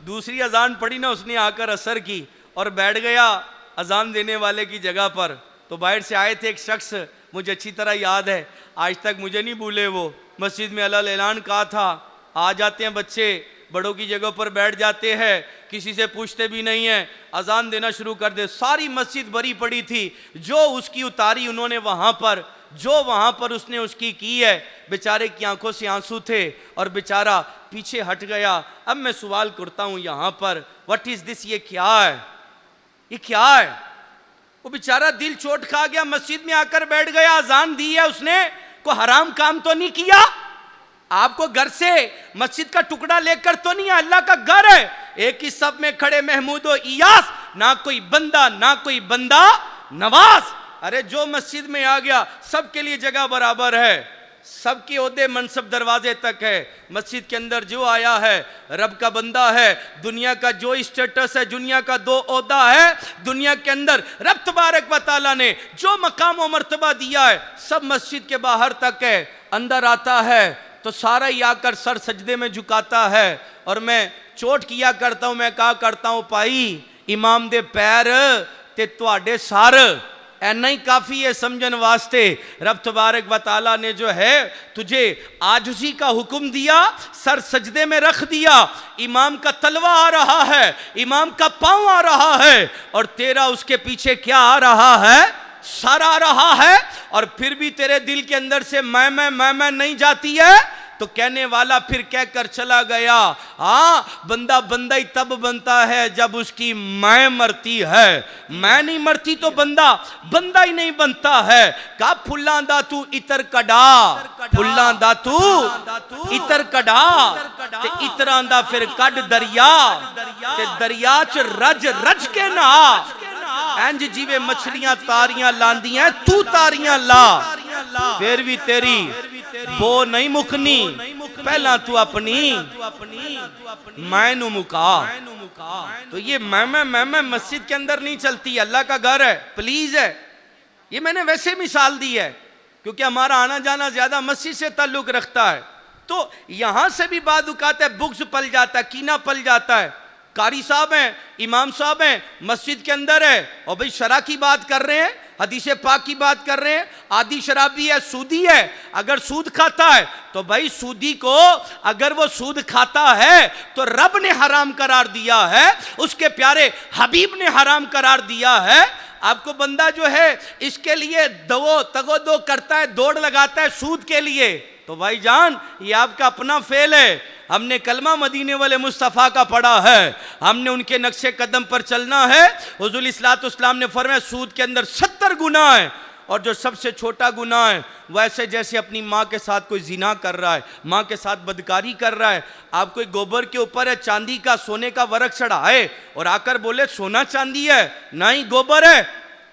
दूसरी अज़ान पढ़ी ना उसने आकर असर की और बैठ गया अज़ान देने वाले की जगह पर, तो बाहर से आए थे एक शख्स, मुझे अच्छी तरह याद है, आज तक मुझे नहीं भूले वो। मस्जिद में अल्लाह ऐलान कहा था, आ जाते हैं बच्चे, बड़ों की जगह पर बैठ जाते हैं, किसी से पूछते भी नहीं है, अज़ान देना शुरू कर दे। सारी मस्जिद भरी पड़ी थी, जो उसकी उतारी उन्होंने वहाँ पर, जो वहाँ पर उसने उसकी की है, बेचारे की आंखों से आंसू थे और बेचारा पीछे हट गया। अब मैं सवाल करता हूँ यहाँ पर, व्हाट इज़ दिस, ये क्या है, ये क्या है? वो बेचारा दिल चोट खा गया, मस्जिद में आकर बैठ गया, अज़ान दी है उसने, कोई हराम काम तो नहीं किया, आपको घर से मस्जिद का टुकड़ा लेकर तो नहीं, अल्लाह का घर है। एक ही सब में खड़े महमूद व इयास, ना कोई बंदा ना कोई बंदा नवाज। अरे जो मस्जिद में आ गया सबके लिए जगह बराबर है, सबके ओहदे मनसब दरवाजे तक है। मस्जिद के अंदर जो आया है रब का बंदा है। दुनिया का जो स्टेटस है, दुनिया का 2 ओहदा है, दुनिया के अंदर रब तबारक व तआला ने जो मकाम व मर्तबा दिया है सब मस्जिद के बाहर तक है। अंदर आता है तो सारा ही आकर सर सजदे में झुकाता है और मैं चोट किया करता हूँ, मैं कहा करता हूँ, पाई इमाम दे पैर ते तुहाडे सर, ऐना ही काफ़ी है समझन वास्ते। रब तबारक व तआला ने जो है तुझे आजिज़ी का हुक्म दिया, सर सजदे में रख दिया, इमाम का तलवा आ रहा है, इमाम का पाँव आ रहा है, और तेरा उसके पीछे क्या आ रहा है? सर आ रहा है, और फिर भी तेरे दिल के अंदर से मैं नहीं जाती है। तो कहने वाला फिर कहकर चला गया, हाँ बंदा बंदा ही तब बनता है जब उसकी मैं मरती है, मैं नहीं मरती तो बंदा बंदा ही नहीं बनता है। का फुल्लां दा तू इतर कड़ा, फुल्लां दा तू इतर कड़ा, ते इतरां दा फिर कड दरिया, ते दरिया च रज रज के नहा। इंज जिवे मछलियां तारियां लांदियां, तू तारियां ला, फिर भी तेरी वो नहीं मुकनी। पहला तू अपनी मैं नु मुका। तो ये मैं मस्जिद के अंदर नहीं चलती, अल्लाह का घर है, प्लीज है। ये मैंने वैसे मिसाल दी है क्योंकि हमारा आना जाना ज्यादा मस्जिद से ताल्लुक रखता है। तो यहां से भी बाद औकात है बुग़्ज़ पल जाता है, कीना पल जाता है। कारी साहब हैं, इमाम साहब हैं, मस्जिद के अंदर है, और भाई शरा की बात कर रहे हैं, हदीस पाक की बात कर रहे हैं। आदि शराबी है, सूदी है, अगर सूद खाता है तो भाई सूदी को अगर वो सूद खाता है तो रब ने हराम करार दिया है, उसके प्यारे हबीब ने हराम करार दिया है। आपको बंदा जो है इसके लिए दो तगोदो करता है, दौड़ लगाता है सूद के लिए, तो भाई जान ये आपका अपना फेल है। हमने कलमा मदीने वाले मुस्तफ़ा का पढ़ा है, हमने उनके नक्शे कदम पर चलना है। हुज़ूर इस्लाम ने फरमाया सूद के अंदर 70 गुनाह है, और जो सबसे छोटा गुनाह है वैसे जैसे अपनी माँ के साथ कोई जिना कर रहा है, माँ के साथ बदकारी कर रहा है। आप कोई गोबर के ऊपर है चांदी का सोने का वर्क चढ़ाए और आकर बोले सोना चांदी है, नहीं गोबर है,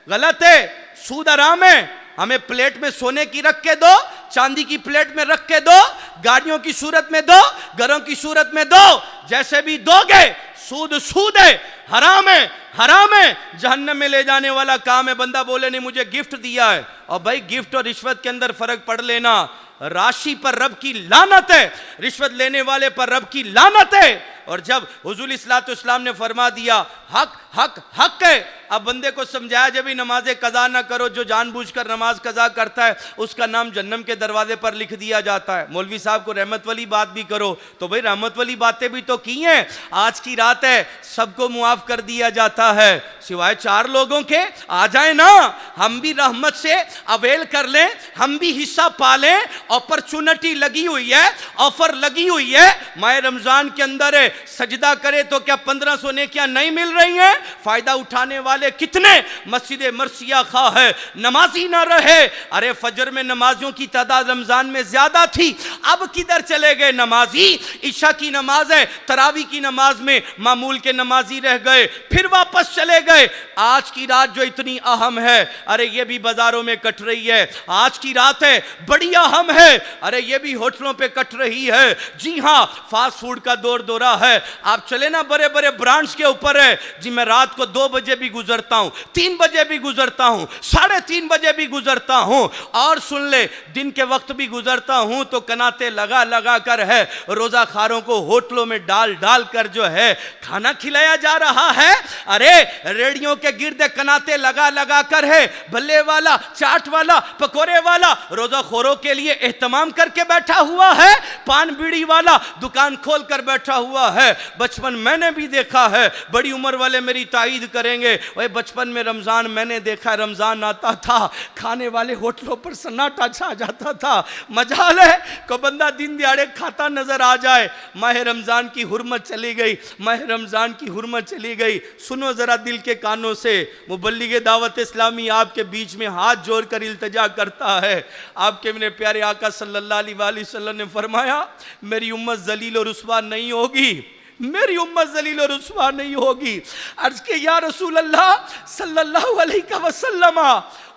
गलत है। सूद हराम है, हमें प्लेट में सोने की रख के दो, चांदी की प्लेट में रख के दो, गाड़ियों की सूरत में दो, घरों की सूरत में दो, जैसे भी दोगे सूद सूद है, हराम है, हराम है, जहन्नम में ले जाने वाला काम है। बंदा बोले नहीं मुझे गिफ्ट दिया है, और भाई गिफ्ट और रिश्वत के अंदर फर्क पढ़ लेना। राशि पर रब की लानत है, रिश्वत लेने वाले पर रब की लानत है। और जब हुज़ूर इस्लाम ने फरमा दिया हक हक हक है, अब बंदे को समझाया जब भी नमाज़ें कज़ा ना करो, जो जानबूझकर नमाज कज़ा करता है उसका नाम जन्नम के दरवाजे पर लिख दिया जाता है। मौलवी साहब को रहमत वाली बात भी करो, तो भाई रहमत वाली बातें भी तो की हैं। आज की रात है, सबको मुआफ़ कर दिया जाता है सिवाय 4 लोगों के। आ जाए ना, हम भी रहमत से अवेल कर लें, हम भी हिस्सा पा लें। अपॉर्चुनिटी लगी हुई है, ऑफर लगी हुई है। माह रमज़ान के अंदर है, सजदा करे तो क्या 1500 नेकियां नहीं मिल रही हैं? फायदा उठाने वाले कितने मस्जिद मरसिया खा है, नमाजी ना रहे। अरे फजर में नमाजियों की तादाद रमजान में ज्यादा थी, अब किधर चले गए नमाजी? ईशा की नमाज है, तरावी की नमाज में मामूल के नमाजी रह गए, फिर वापस चले गए। आज की रात जो इतनी अहम है, अरे ये भी बाजारों में कट रही है। आज की रात है, बड़ी अहम है, अरे ये भी होटलों पे कट रही है। जी हाँ, फास्ट फूड का दौर दौरा है। आप चले ना, बड़े बड़े ब्रांड्स के ऊपर है जी। मैं रात को 2 बजे भी गुजरता हूं, 3 बजे भी गुजरता हूं, 3:30 बजे भी गुजरता हूं, और सुन ले दिन के वक्त भी गुजरता हूं तो कनाते लगा लगा कर है रोजा खारों को होटलों में डाल डाल कर जो है खाना खिलाया जा रहा है। अरे रेडियो के गिर्द कनाते लगा लगा कर है भल्ले वाला, चाट वाला, पकोड़े वाला रोजा खोरों के लिए एहतमाम करके बैठा हुआ है। पान बीड़ी वाला दुकान खोल कर बैठा हुआ है। बचपन मैंने भी देखा है, बड़ी उम्र वाले मेरी ताईद करेंगे। वही बचपन में रमजान मैंने देखा, रमजान आता था खाने वाले होटलों पर सन्नाटा छा जाता था। मजाल है को बंदा दिन दिहाड़े खाता नजर आ जाए। माह रमजान की हुर्मत चली गई, माह रमजान की हुर्मत चली गई। सुनो जरा दिल के कानों से, मुबल्लिग दावत इस्लामी आपके बीच में हाथ जोड़ कर इल्तिजा करता है। आपके मेरे प्यारे आका सल्लल्लाहु अलैहि वसल्लम ने फरमाया मेरी उम्मत जलील और रुस्वा नहीं होगी, मेरी उम्मत जलील और रुस्वा नहीं होगी। अर्ज के या रसूल अल्लाह सल्लल्लाहु अलैहि वसल्लम,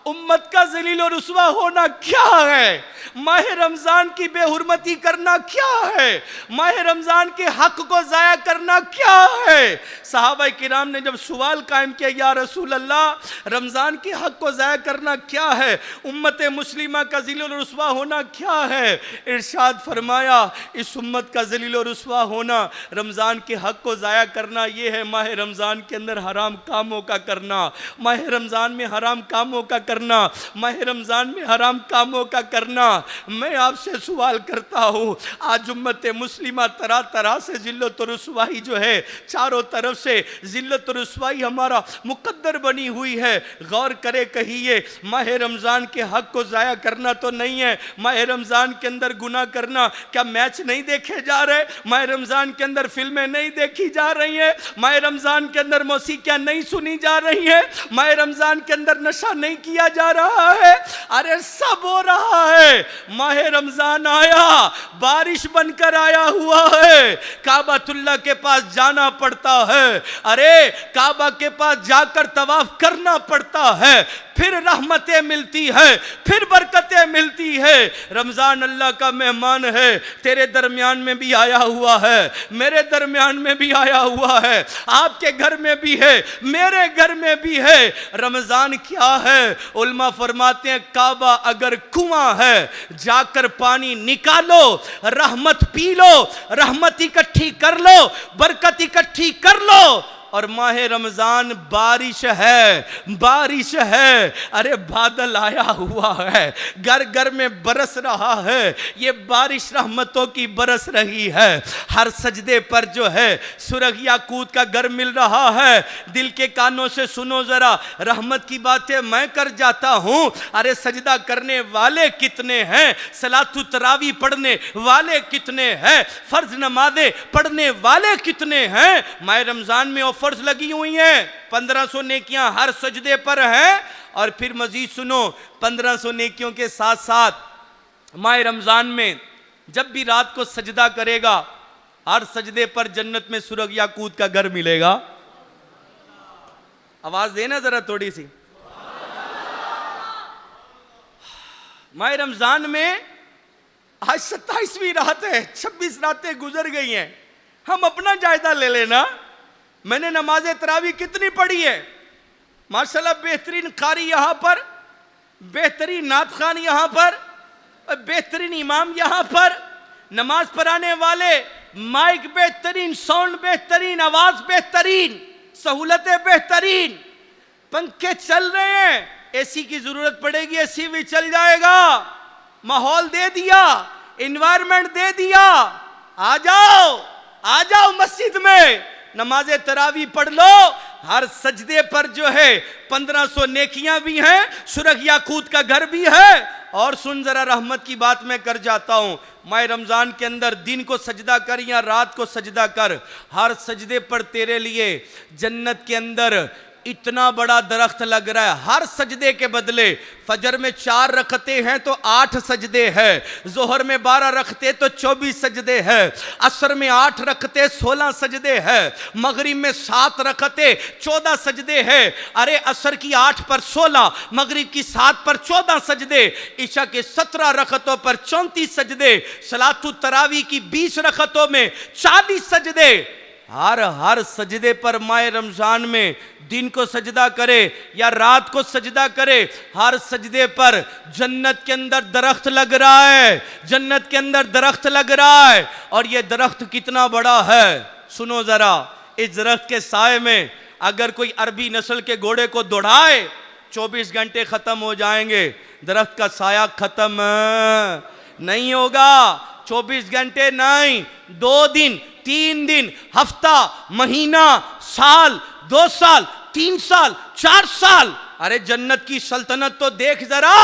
उम्मत का जलील और रुस्वा होना क्या है? माह रमजान की बेहुरमती करना क्या है, माह रमजान के हक को जाया करना क्या है। सहाबा किराम ने जब सवाल कायम किया, या रसूल अल्लाह रमजान के हक को जाया करना क्या है, उम्मत मुस्लिमा का ज़िल्ल रुस्वा होना क्या है, इरशाद फरमाया इस उम्मत का ज़िल्ल रुस्वा होना, रमज़ान के हक को ज़ाया करना ये है माह रमज़ान के अंदर हराम कामों का करना, माह रमज़ान में हराम कामों का करना, माह रमज़ान में हराम कामों का करना। मैं आपसे सवाल करता हूँ, आज उम्मत मुस्लिमा तरह तरह से ज़िल्लत और रुस्वाई जो है, चारों तरफ से ज़िल्लत और रुस्वाई हमारा मुकद्दर बनी हुई है। गौर करे कहिए, माह रमज़ान के हक को ज़ाया करना तो नहीं है, माह रमज़ान के अंदर गुनाह करना, क्या मैच नहीं देखे जा रहे, माह रमज़ान के अंदर फिल्में नहीं देखी जा रही है, माह रमज़ान के अंदर मौसीकियाँ नहीं सुनी जा रही है, माह रमज़ान के अंदर नशा नहीं किया जा रहा है, अरे सब हो रहा है। माह रमज़ान आया, बारिश बनकर आया हुआ है, काबातुल्लाह के पास जाना पड़ता है, अरे काबा के पास जाकर तवाफ करना पड़ता है, फिर रहमतें मिलती है, फिर बरकतें मिलती है। रमज़ान अल्लाह का मेहमान है, तेरे दरमियान में भी आया हुआ है, मेरे दरमियान में भी आया हुआ है, आपके घर में भी है, मेरे घर में भी है। रमज़ान क्या है? उल्मा फरमाते हैं काबा अगर कुआं है, जाकर पानी निकालो, रहमत पी लो, रहमत इकट्ठी कर लो, बरकत इकट्ठी कर लो। और माह रमज़ान बारिश है, बारिश है, अरे बादल आया हुआ है, घर घर में बरस रहा है, ये बारिश रहमतों की बरस रही है। हर सजदे पर जो है सुरख याकूत का घर मिल रहा है। दिल के कानों से सुनो जरा, रहमत की बातें मैं कर जाता हूँ, अरे सजदा करने वाले कितने हैं, सलातु तरावी पढ़ने वाले कितने हैं, फर्ज नमाज़ें पढ़ने वाले कितने हैं। माह रमज़ान में ऑफर्स लगी हुई हैं, 1500 नेकियां हर सजदे पर हैं। और फिर मजीद सुनो, 1500 नेकियों के साथ साथ माह रमज़ान में जब भी रात को सजदा करेगा, हर सजदे पर जन्नत में सुरग याकूत का घर मिलेगा। आवाज देना जरा थोड़ी सी। माह रमज़ान में आज 27वीं रात है, 26 रातें गुजर गई हैं। हम अपना जायजा ले लेना, मैंने नमाज तरावी कितनी पढ़ी है? माशाल्लाह बेहतरीन कारी यहाँ पर, बेहतरीन नात खान यहाँ पर, बेहतरीन इमाम यहाँ पर, नमाज पढ़ाने वाले, माइक बेहतरीन, साउंड बेहतरीन, आवाज बेहतरीन, सहूलतें बेहतरीन, पंखे चल रहे हैं, एसी की जरूरत पड़ेगी एसी भी चल जाएगा, माहौल दे दिया, एनवायरनमेंट दे दिया। आ जाओ, आ जाओ मस्जिद में, नमाज तरावी पढ़ लो। हर सजदे पर जो है 1500 नेकियां भी हैं, सुरख याकूत का घर भी है। और सुन जरा, रहमत की बात मैं कर जाता हूं, माह रमज़ान के अंदर दिन को सजदा कर या रात को सजदा कर, हर सजदे पर तेरे लिए जन्नत के अंदर इतना बड़ा दरख्त लग रहा है। हर सजदे के बदले, फजर में 4 रखते हैं तो 8 सजदे हैं, जोहर में 12 रखते तो 24 सजदे हैं, असर में 8 रखते 16 सजदे हैं, मगरिब में 7 रखते 14 सजदे हैं। अरे असर की 8 पर 16, मगरिब की 7 पर 14 सजदे, इशा के 17 रखतों पर 34 सजदे, सलातु तरावी की 20 रखतों में 40 सजदे। हर सजदे पर माह रमज़ान में दिन को सजदा करे या रात को सजदा करे, हर सजदे पर जन्नत के अंदर दरख्त लग रहा है, जन्नत के अंदर दरख्त लग रहा है। और ये दरख्त कितना बड़ा है सुनो जरा, इस दरख्त के साए में अगर कोई अरबी नस्ल के घोड़े को दौड़ाए 24 घंटे खत्म हो जाएंगे, दरख्त का साया खत्म नहीं होगा। 24 घंटे नहीं, 2 दिन, 3 दिन, हफ्ता, महीना, साल, 2 साल, 3 साल, 4 साल। अरे जन्नत की सल्तनत तो देख जरा,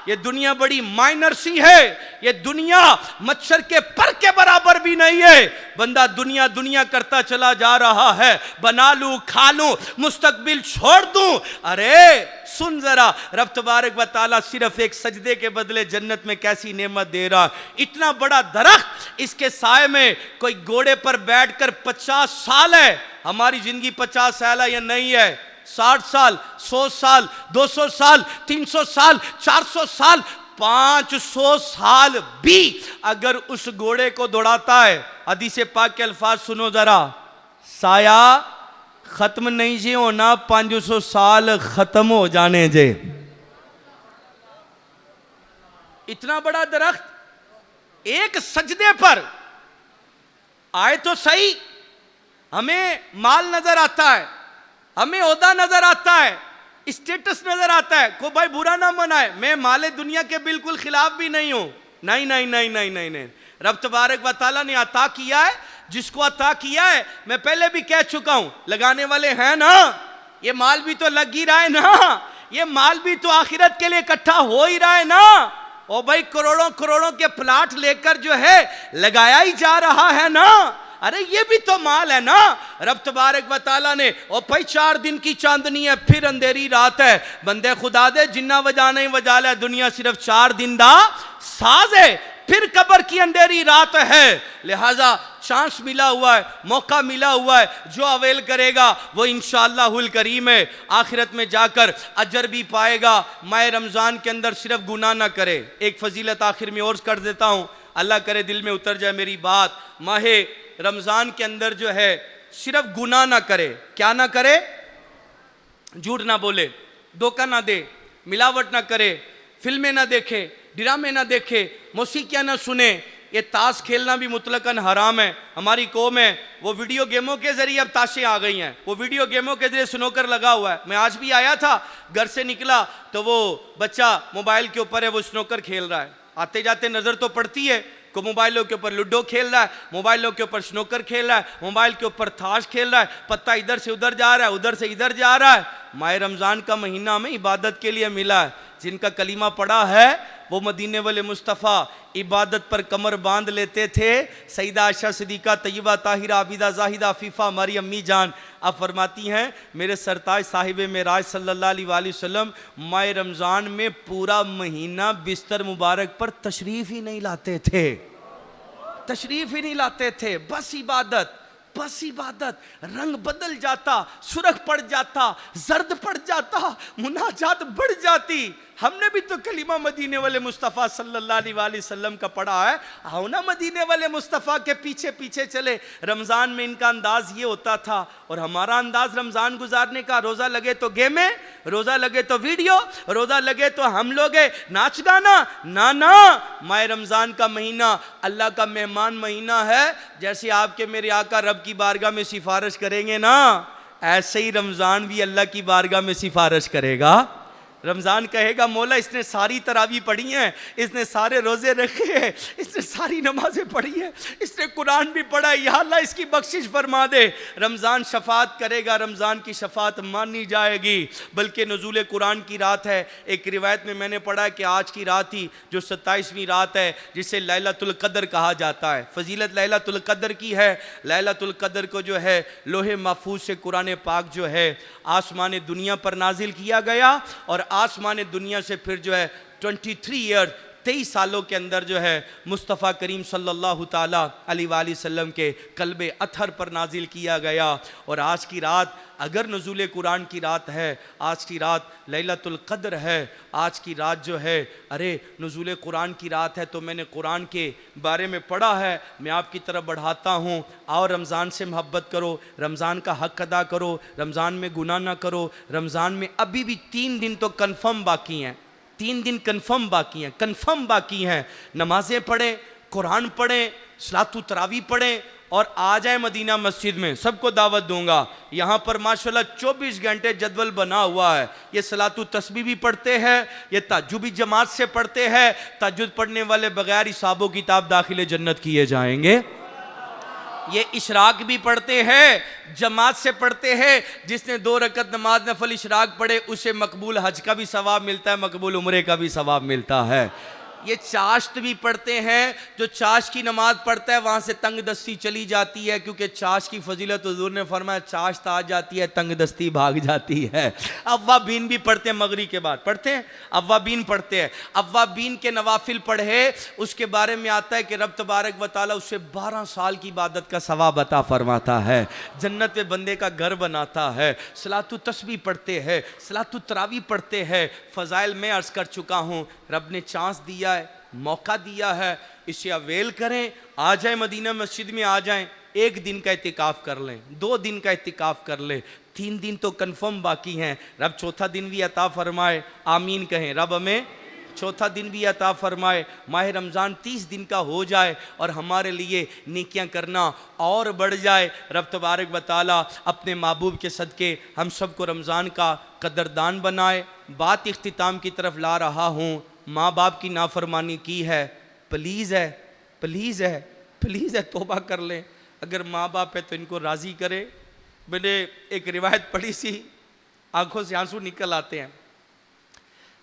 ये दुनिया बड़ी माइनर सी है, ये दुनिया मच्छर के पर के बराबर भी नहीं है। बंदा दुनिया दुनिया करता चला जा रहा है, बना लूं, खा लूं, मुस्तकबिल छोड़ दूं। अरे सुन जरा, रब तबारक व तआला सिर्फ एक सजदे के बदले जन्नत में कैसी नेमत दे रहा। इतना बड़ा दरख्त, इसके साए में कोई घोड़े पर बैठकर 50 साल है। हमारी जिंदगी 50 साल है या नहीं है? 60 साल, 100 साल, 200 साल, 300 साल, 400 साल, 500 साल भी अगर उस घोड़े को दौड़ाता है, हदीस पाक के अल्फाज सुनो जरा, साया खत्म नहीं जे होना, 500 साल खत्म हो जाने जे। इतना बड़ा दरख्त एक सजदे पर आए तो सही, हमें माल नजर आता है, हमें ओहदा नजर आता है, स्टेटस नजर आता है, को भाई बुरा ना मनाए, मैं माले दुनिया के बिल्कुल खिलाफ भी नहीं हूं, नहीं नहीं नहीं नहीं नहीं नहीं। रब तबारक व तआला ने अता किया है, जिसको अता किया है, मैं पहले भी कह चुका हूं, लगाने वाले हैं ना, ये माल भी तो लग ही रहा है ना, ये माल भी तो आखिरत के लिए इकट्ठा हो ही रहा है ना। ओ भाई करोड़ों करोड़ों के प्लाट लेकर जो है लगाया ही जा रहा है ना, अरे ये भी तो माल है ना। रब तबारक व तआला ने, ओ भाई 4 दिन की चांदनी है, फिर अंधेरी रात है, बंदे खुदा दे जिन्ना वजा नहीं वजा ले, दुनिया सिर्फ 4 दिन दा साज है, फिर कब्र की अंधेरी रात है, लिहाजा चांस मिला हुआ है, मौका मिला हुआ है, जो अवेल करेगा वो इंशाअल्लाहुल करीम है आखिरत में जाकर अजर भी पाएगा। माह रमज़ान के अंदर सिर्फ गुनाह ना करे। एक फजीलत आखिर में और कर देता हूँ, अल्लाह करे दिल में उतर जाए मेरी बात। माह रमज़ान के अंदर जो है सिर्फ गुनाह ना करे, क्या ना करे, झूठ ना बोले, धोखा ना दे, मिलावट ना करे, फिल्में ना देखे, ड्रामे ना देखे, मौसीकियाँ ना सुने, ये ताश खेलना भी मुतलकन हराम है। हमारी कौम है वो वीडियो गेमों के जरिए, अब ताशें आ गई हैं, वो वीडियो गेमों के जरिए स्नूकर लगा हुआ है। मैं आज भी आया था, घर से निकला तो वो बच्चा मोबाइल के ऊपर है, वो स्नूकर खेल रहा है, आते जाते नज़र तो पड़ती है, को मोबाइलों के ऊपर लूडो खेल रहा है, मोबाइलों के ऊपर स्नूकर खेल रहा है, मोबाइल के ऊपर ताश खेल रहा है, पत्ता इधर से उधर जा रहा है, उधर से इधर जा रहा है। माह रमज़ान का महीना हमें इबादत के लिए मिला है, जिनका कलीमा पड़ा है वो मदीने वाले मुस्तफ़ा इबादत पर कमर बांध लेते थे। सईदा आयशा सिद्दीक़ा तय्यबा ताहिरा आबिदा जाहिदा अफीफ़ा हमारी अम्मी जान अब फरमाती हैं, मेरे सरताज साहिब मेराज सल्लल्लाहु अलैहि वसल्लम माह रमज़ान में पूरा महीना बिस्तर मुबारक पर तशरीफ़ ही नहीं लाते थे, तशरीफ़ ही नहीं लाते थे, बस इबादत, बस इबादत। रंग बदल जाता, सुर्ख पड़ जाता, जर्द पड़ जाता, मुनाजात बढ़ जाती। हमने भी तो कलीमा मदीने वाले मुस्तफ़ा सल्लल्लाहु अलैहि वसल्लम का पढ़ा है, आओ ना मदीने वाले मुस्तफ़ा के पीछे पीछे चले। रमज़ान में इनका अंदाज ये होता था और हमारा अंदाज रमज़ान गुजारने का, रोज़ा लगे तो गेमे, रोज़ा लगे तो वीडियो, रोज़ा लगे तो हम लोग नाच गाना, ना ना। माह रमज़ान का महीना अल्लाह का मेहमान महीना है, जैसे आपके मेरे आका रब की बारगाह में सिफारिश करेंगे ना, ऐसे ही रमज़ान भी अल्लाह की बारगाह में सिफारिश करेगा। रमज़ान कहेगा मौला इसने सारी तरावी पढ़ी हैं, इसने सारे रोज़े रखे हैं, इसने सारी नमाजें पढ़ी हैं, इसने कुरान भी पढ़ा है, या अल्लाह इसकी बख्शिश फरमा दे। रमज़ान शफात करेगा, रमज़ान की शफात मानी जाएगी, बल्कि नुज़ूल कुरान की रात है। एक रिवायत में मैंने पढ़ा है कि आज की रात ही जो 27वीं रात है, जिसे लैलतुल क़द्र कहा जाता है, फजीलत लैलतुल क़द्र की है। लैलतुल क़द्र को जो है लोहे महफूज से कुरान पाक जो है आसमान दुनिया पर नाजिल किया गया, और आसमान दुनिया से फिर जो है 23 ईयर 23 सालों के अंदर जो है मुस्तफ़ा करीम सल्लल्लाहु ताला अलैहि वसल्लम के कल्बे अथर पर नाजिल किया गया। और आज की रात अगर नुज़ूल कुरान की रात है, आज की रात लैलतुल क़द्र है, आज की रात जो है अरे नुज़ूल कुरान की रात है, तो मैंने कुरान के बारे में पढ़ा है, मैं आपकी तरफ बढ़ाता हूँ। आओ रमज़ान से मोहब्बत करो, रमज़ान का हक़ अदा करो, रमज़ान में गुनाह ना करो। रमज़ान में अभी भी 3 दिन तो कन्फर्म बाकी हैं, 3 दिन कन्फर्म बाकी हैं, कन्फर्म बाकी हैं। नमाज़ें पढ़ें, कुरान पढ़ें, सलातु तरावी पढ़ें और आ जाए मदीना मस्जिद में, सबको दावत दूंगा। यहाँ पर माशाल्लाह 24 घंटे जदवल बना हुआ है। ये सलातु तस्बीह भी पढ़ते हैं, ये तहज्जुद भी जमात से पढ़ते हैं। तहज्जुद पढ़ने वाले बगैर हिसाबो किताब दाखिले जन्नत किए जाएंगे। ये इशराक भी पढ़ते हैं, जमात से पढ़ते हैं। जिसने 2 रकत नमाज नफल इशराक पढ़े उसे मकबूल हज का भी सवाब मिलता है, मकबूल उम्रे का भी सवाब मिलता है। ये चाश्त भी पढ़ते हैं, जो चाश की नमाज पढ़ता है वहाँ से तंग दस्ती चली जाती है, क्योंकि चाश की फजीलत हुजूर ने फरमाया चाश्त आ जाती है तंग दस्ती भाग जाती है। अव्वाबीन भी पढ़ते हैं, मगरी के बाद पढ़ते हैं, अव्वाबीन पढ़ते हैं। अव्वाबीन के नवाफिल पढ़े, उसके बारे में आता है कि रब तबारक व तआला उससे 12 साल की इबादत का सवाब अता फरमाता है, जन्नत में बंदे का घर बनाता है। सलातु तस्बीह पढ़ते हैं, सलातु तरावी पढ़ते हैं। फ़ज़ाइल में अर्ज़ कर चुका हूँ, रब ने चांस दिया है, मौका दिया है, इसे अवेल करें। आ जाए मदीना मस्जिद में, आ जाएं, 1 दिन का इतिकाफ़ कर लें, 2 दिन का इतिकाफ़ कर लें, 3 दिन तो कंफर्म बाकी हैं। रब चौथा दिन भी अता फरमाए, आमीन कहें। रब हमें चौथा दिन भी अता फरमाए, माह रमज़ान 30 दिन का हो जाए और हमारे लिए नेकियां करना और बढ़ जाए। रब तबारक व तआला अपने महबूब के सदक़े हम सबको रमज़ान का कदरदान बनाए। बात इख्तिताम की तरफ ला रहा हूँ। माँ बाप की नाफरमानी की है, प्लीज़ है, प्लीज़ है, प्लीज़ है, तौबा कर लें। अगर माँ बाप है तो इनको राज़ी करें। मैंने एक रिवायत पढ़ी सी, आंखों से आंसू निकल आते हैं।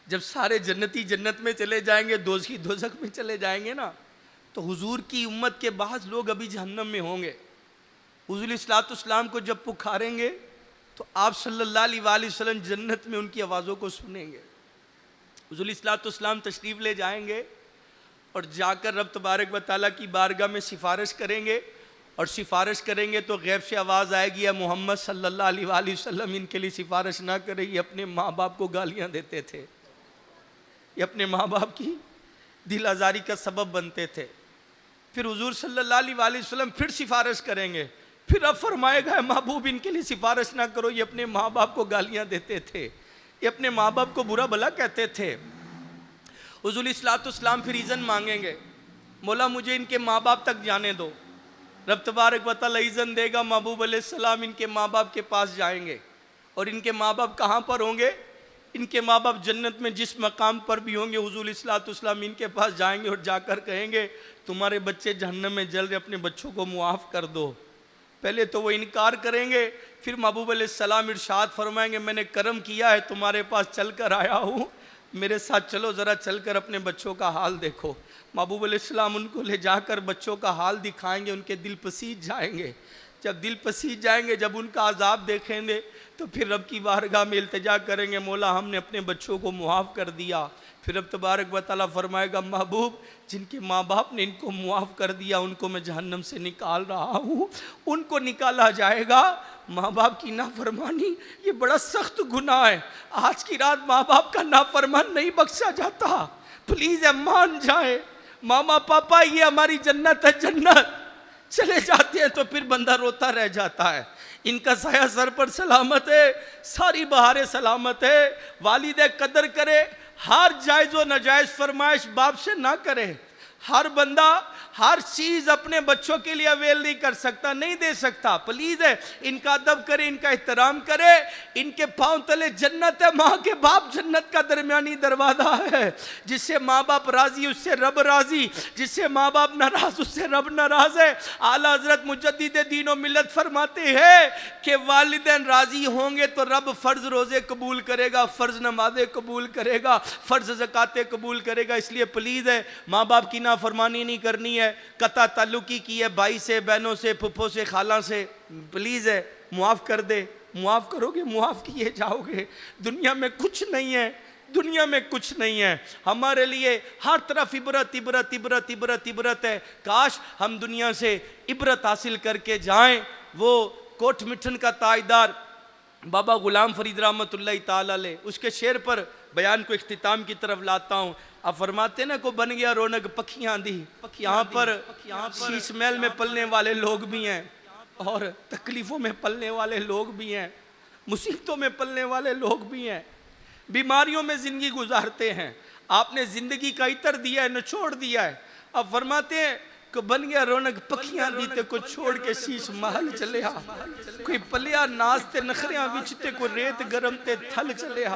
जब सारे जन्नती जन्नत में चले जाएंगे, दोज़खी दोज़ख में चले जाएंगे ना, तो हुजूर की उम्मत के बाद लोग अभी जहन्नम में होंगे। हुजूर इस्लाम को जब पुकारेंगे तो आप सल्लल्लाहु अलैहि वसल्लम जन्नत में उनकी आवाज़ों को सुनेंगे। हुजूर इस्लाम तशरीफ़ ले जाएंगे और जाकर रब तबारक व तआला की बारगाह में सिफारिश करेंगे, और सिफारिश करेंगे तो गैब से आवाज़ आएगी, या मोहम्मद सल्लल्लाहु अलैहि वसल्लम इनके लिए सिफारिश ना करें, ये अपने माँ बाप को गालियाँ देते थे, ये अपने माँ बाप की दिल आज़ारी का सबब बनते थे। फिर हुजूर सल्लल्लाहु अलैहि वसल्लम फिर सिफारिश करेंगे, फिर अब फरमाएगा महबूब इनके लिए सिफारिश ना करो, ये अपने माँ बाप को गालियाँ देते थे, ये अपने माँ बाप को बुरा भला कहते थे। हुजूर इस्लाम फिर इज़्ज़त मांगेंगे, मौला मुझे इनके माँ बाप तक जाने दो। रब तबारक व तआला इज़्ज़त देगा, महबूब अलैहिस्सलाम इनके माँ बाप के पास जाएंगे, और इनके माँ बाप कहाँ पर होंगे? इनके माँ बाप जन्नत में जिस मकाम पर भी होंगे, हुजूर इस्लाम इनके पास जाएंगे और जाकर कहेंगे तुम्हारे बच्चे जहन्नम में जल रहे, अपने बच्चों को मुआफ़ कर दो। पहले तो वो इनकार करेंगे, फिर महबूब अलैहिस्सलाम इरशाद फरमाएंगे मैंने करम किया है, तुम्हारे पास चल कर आया हूँ, मेरे साथ चलो, ज़रा चलकर अपने बच्चों का हाल देखो। महबूब अलैहिस्सलाम उनको ले जाकर बच्चों का हाल दिखाएंगे, उनके दिल पसीज जाएंगे। जब दिल पसीज जाएंगे, जब उनका अजाब देखेंगे, तो फिर रब की बारगाह में इल्तिजा करेंगे, मौला हमने अपने बच्चों को मुआफ़ कर दिया। फिर रब तबारक व तआला फरमाएगा महबूब जिनके माँ बाप ने इनको मुआफ़ कर दिया, उनको मैं जहन्नम से निकाल रहा हूँ, उनको निकाला जाएगा। माँ बाप की नाफरमानी ये बड़ा सख्त गुनाह है, आज की रात माँ बाप का नाफरमान नहीं बख्शा जाता। प्लीज़ मान जाए, मामा पापा ये हमारी जन्नत है, जन्नत। चले जाते हैं तो फिर बंदा रोता रह जाता है। इनका साया सर पर सलामत है, सारी बहारें सलामत है। वालिद कदर करे, हर जायज़ व नाजायज़ फरमाइश बाप से ना करे। हर बंदा हर चीज़ अपने बच्चों के लिए अवेल नहीं कर सकता, नहीं दे सकता। प्लीज़ है इनका अदब करे, इनका एहतराम करे। इनके पाँव तले जन्नत है, माँ के बाप जन्नत का दरमियानी दरवाज़ा है। जिससे माँ बाप राज़ी उससे रब राज़ी, जिससे माँ बाप नाराज़ उससे रब नाराज़ है। आला हज़रत मुजद्दिद दीन व मिल्लत फरमाते हैं कि वालिदैन राज़ी होंगे तो रब फ़र्ज़ रोज़े कबूल करेगा, फ़र्ज़ नमाज़ें कबूल करेगा, फ़र्ज़ ज़कातें कबूल करेगा। इसलिए प्लीज़ है माँ बाप की नाफरमानी नहीं करनी है, कता ताल्लुकी की है भाई से, बहनों से, फुफ्फो से, खाला से। प्लीज़ है मुआफ़ कर दे, मुआफ़ करोगे मुआफ़ किए जाओगे। दुनिया में कुछ नहीं है, दुनिया में कुछ नहीं है। हमारे लिए हर तरफ इबरत इबरत इबरत इबरत इबरत है। काश हम दुनिया से इबरत हासिल करके जाएं। वो कोट मिठन का ताजदार बाबा गुलाम फरीद रहमतुल्लाह ताला अलैह, उसके शेर पर बयान को इख्तिताम की तरफ लाता हूँ। अब फरमाते ना को बन गया रौनक पखियाँ दी। यहाँ पर शीश महल में पलने वाले लोग भी हैं, और तकलीफ़ों में पलने वाले लोग भी हैं, मुसीबतों में पलने वाले लोग भी हैं, बीमारियों में ज़िंदगी गुजारते हैं। आपने ज़िंदगी का इतर दिया है, निचोड़ दिया है। अब फरमाते हैं को बन गया रौनक पखियाँ दी ते को छोड़ के शीश महल चले आ, कोई पलिया नाचते नखरियाँ विचते को रेत गरम ते थल चले आ।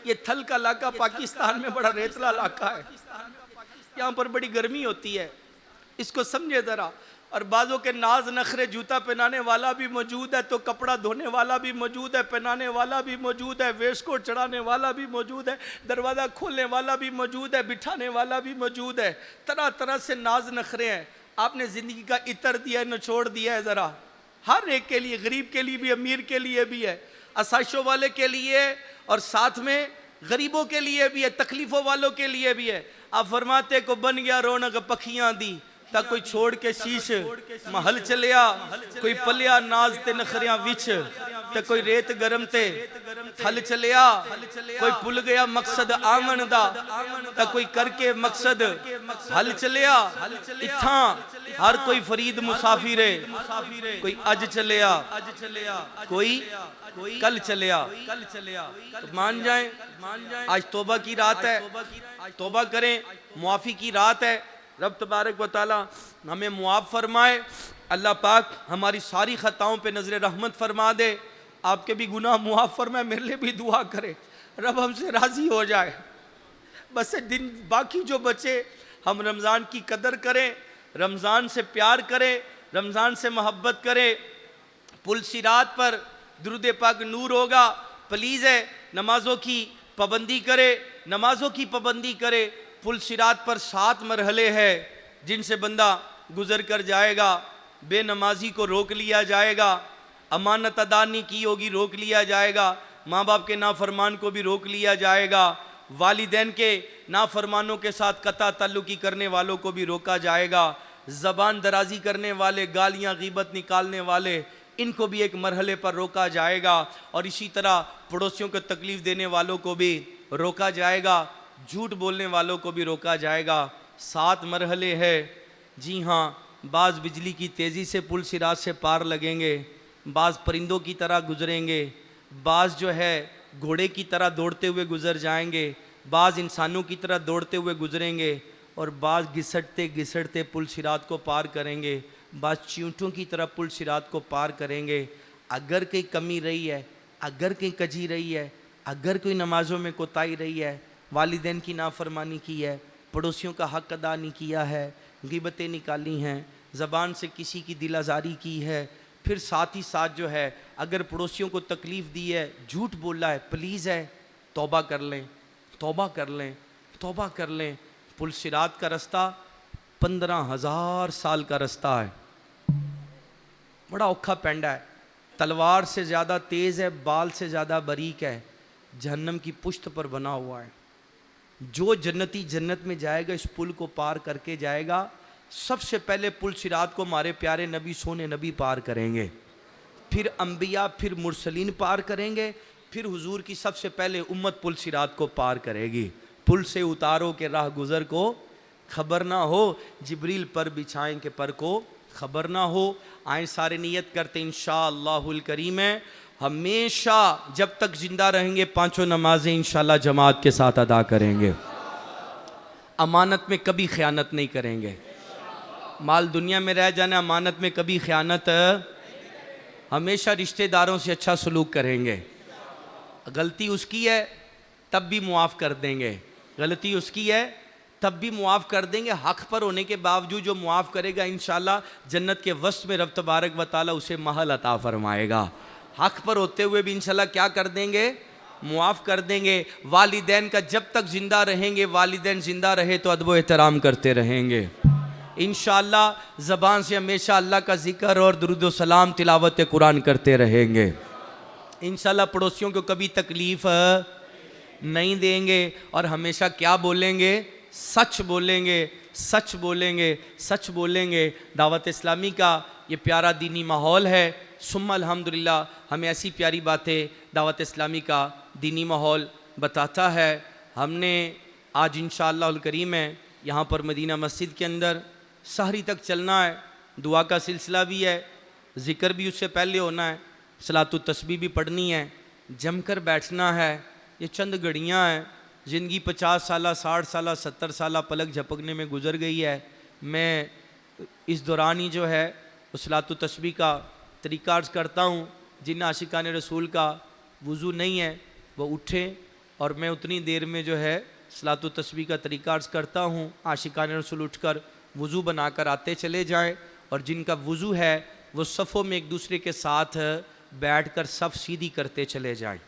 ये थल का इलाका पाकिस्तान में बड़ा रेतला इलाका है, यहाँ पर बड़ी गर्मी होती है। इसको समझे ज़रा, और बाज़ों के नाज नखरे, जूता पहनाने वाला भी मौजूद है तो कपड़ा धोने वाला भी मौजूद है, पहनाने वाला भी मौजूद है, वेस्टकोट चढ़ाने वाला भी मौजूद है, दरवाज़ा खोलने वाला भी मौजूद है, बिठाने वाला भी मौजूद है। तरह तरह से नाज नखरे हैं। आपने ज़िंदगी का इतर दिया है, निचोड़ दिया है ज़रा, हर एक के लिए, गरीब के लिए भी, अमीर के लिए भी है, आसाइशों वाले के लिए और साथ में गरीबों के लिए भी है, तकलीफ़ों वालों के लिए भी है। आप फरमाते को बन गया रौनक पखियां दी, ता कोई छोड़ के शीश महल चलिया, कोई पलिया नाज ते नखरियां विच, ते कोई रेत गरम ते थल चलिया, कोई भुल गया मकसद आमन दा, ता कोई करके मकसद हल चलिया। इत्था हर कोई फरीद मुसाफिर है, कोई अज चलिया, कोई कल चलिया। तो मान जाए, आज तौबा की रात है, तौबा करें, मुआफ़ी की रात है। रब तबारक व तआला हमें मुआफ़ फरमाए, अल्लाह पाक हमारी सारी ख़ताओं पे नज़र रहमत फरमा दे, आपके भी गुनाह मुआफ़ फरमाए, मेरे लिए भी दुआ करे, रब हमसे राज़ी हो जाए। बस दिन बाकी जो बचे हम रमज़ान की कदर करें, रमज़ान से प्यार करें, रमज़ान से मोहब्बत करें। पुल सिरात पर दुरूद पाक नूर होगा, प्लीज़ है नमाज़ों की पाबंदी करे, नमाज़ों की पाबंदी करे। पुल सिरात पर 7 मरहले हैं जिनसे बंदा गुज़र कर जाएगा। बेनमाजी को रोक लिया जाएगा, अमानत अदा नहीं की होगी रोक लिया जाएगा, माँ बाप के नाफरमान को भी रोक लिया जाएगा, वालिदैन के नाफरमानों के साथ कता ताल्लुकी करने वालों को भी रोका जाएगा, ज़बान दराजी करने वाले, गालियाँ गीबत निकालने वाले, इनको भी एक मरहले पर रोका जाएगा। और इसी तरह पड़ोसियों को तकलीफ़ देने वालों को भी रोका जाएगा, झूठ बोलने वालों को भी रोका जाएगा। 7 मरहले हैं। जी हाँ, बाज़ बिजली की तेज़ी से पुल सिरात से पार लगेंगे, बाज़ परिंदों की तरह गुजरेंगे, बाज़ जो है घोड़े की तरह दौड़ते हुए गुजर जाएंगे, बाज़ इंसानों की तरह दौड़ते हुए गुजरेंगे और बाज़ घिसटते घिसटते पुल सिरात को पार करेंगे, बाज़ चींटों की तरह पुल सिरात को पार करेंगे। अगर कहीं कमी रही है, अगर कहीं कजी रही है, अगर कोई नमाज़ों में कोताही रही है, वालिदैन की नाफरमानी की है, पड़ोसियों का हक़ अदा नहीं किया है, गिबतें निकाली हैं, ज़बान से किसी की दिल आज़ारी की है, फिर साथ ही साथ जो है अगर पड़ोसियों को तकलीफ़ दी है, झूठ बोला है, प्लीज़ है तौबा कर लें, तौबा कर लें, तौबा कर लें। पुल सिरात का रास्ता 15,000 साल का रास्ता है, बड़ा औखा पेंडा है, तलवार से ज़्यादा तेज़ है, बाल से ज़्यादा बारीक है, जहन्नम की पुश्त पर बना हुआ है। जो जन्नती जन्नत में जाएगा इस पुल को पार करके जाएगा। सबसे पहले पुल सिरात को हमारे प्यारे नबी सोने नबी पार करेंगे, फिर अंबिया, फिर मुरसलीन पार करेंगे, फिर हुजूर की सबसे पहले उम्मत पुल सिरात को पार करेगी। पुल से उतारो के राह गुज़र को खबर ना हो, जिब्रील पर बिछाएं के पर को खबर ना हो। आए सारे नियत करते इंशाअल्लाहुल करीम है, हमेशा जब तक जिंदा रहेंगे 5 नमाजें इंशाअल्लाह जमात के साथ अदा करेंगे, अमानत में कभी ख़यानत नहीं करेंगे, माल दुनिया में रह जाना, अमानत में कभी ख़यानत, हमेशा रिश्तेदारों से अच्छा सलूक करेंगे, गलती उसकी है तब भी मुआफ़ कर देंगे, गलती उसकी है तब भी मुआफ़ कर देंगे। हक़ पर होने के बावजूद जो मुआफ़ करेगा इंशाअल्लाह जन्नत के वस्त में रब तबारक व तआला उसे महल अता फरमाएगा। हक़ पर होते हुए भी इंशाअल्लाह क्या कर देंगे, मुआफ़ कर देंगे। वालिदैन का जब तक ज़िंदा रहेंगे, वालिदैन ज़िंदा रहे तो अदब व एहतराम करते रहेंगे इंशाअल्लाह। ज़बान से हमेशा अल्लाह का ज़िक्र और दुरूद व सलाम तिलावत कुरान करते रहेंगे इंशाअल्लाह। पड़ोसियों को कभी तकलीफ़ नहीं देंगे और हमेशा क्या बोलेंगे, सच बोलेंगे, सच बोलेंगे, सच बोलेंगे। दावत इस्लामी का ये प्यारा दीनी माहौल है, सुम्मा अल्हम्दुलिल्लाह हमें ऐसी प्यारी बातें दावत इस्लामी का दीनी माहौल बताता है। हमने आज इंशाअल्लाह अल करीम है यहाँ पर मदीना मस्जिद के अंदर सहरी तक चलना है, दुआ का सिलसिला भी है, ज़िक्र भी उससे पहले होना है, सलातु तस्बीह भी पढ़नी है, जमकर बैठना है। ये चंद घड़ियाँ हैं, ज़िंदगी 50 साल, 60 साल, 70 साल पलक झपकने में गुजर गई है। मैं इस दौरान ही जो है सलातु तस्बीह का तरीक़ा अर्ज़ करता हूँ। जिन आशिकान रसूल का वज़ू नहीं है वो उठें और मैं उतनी देर में जो है सलातु तस्बीह का तरीक़ा अर्ज़ करता हूँ। आशिकान रसूल उठकर वज़ू बनाकर आते चले जाएँ और जिनका वज़ू है वो सफ़ों में एक दूसरे के साथ बैठकर सफ़ सीधी करते चले जाएं।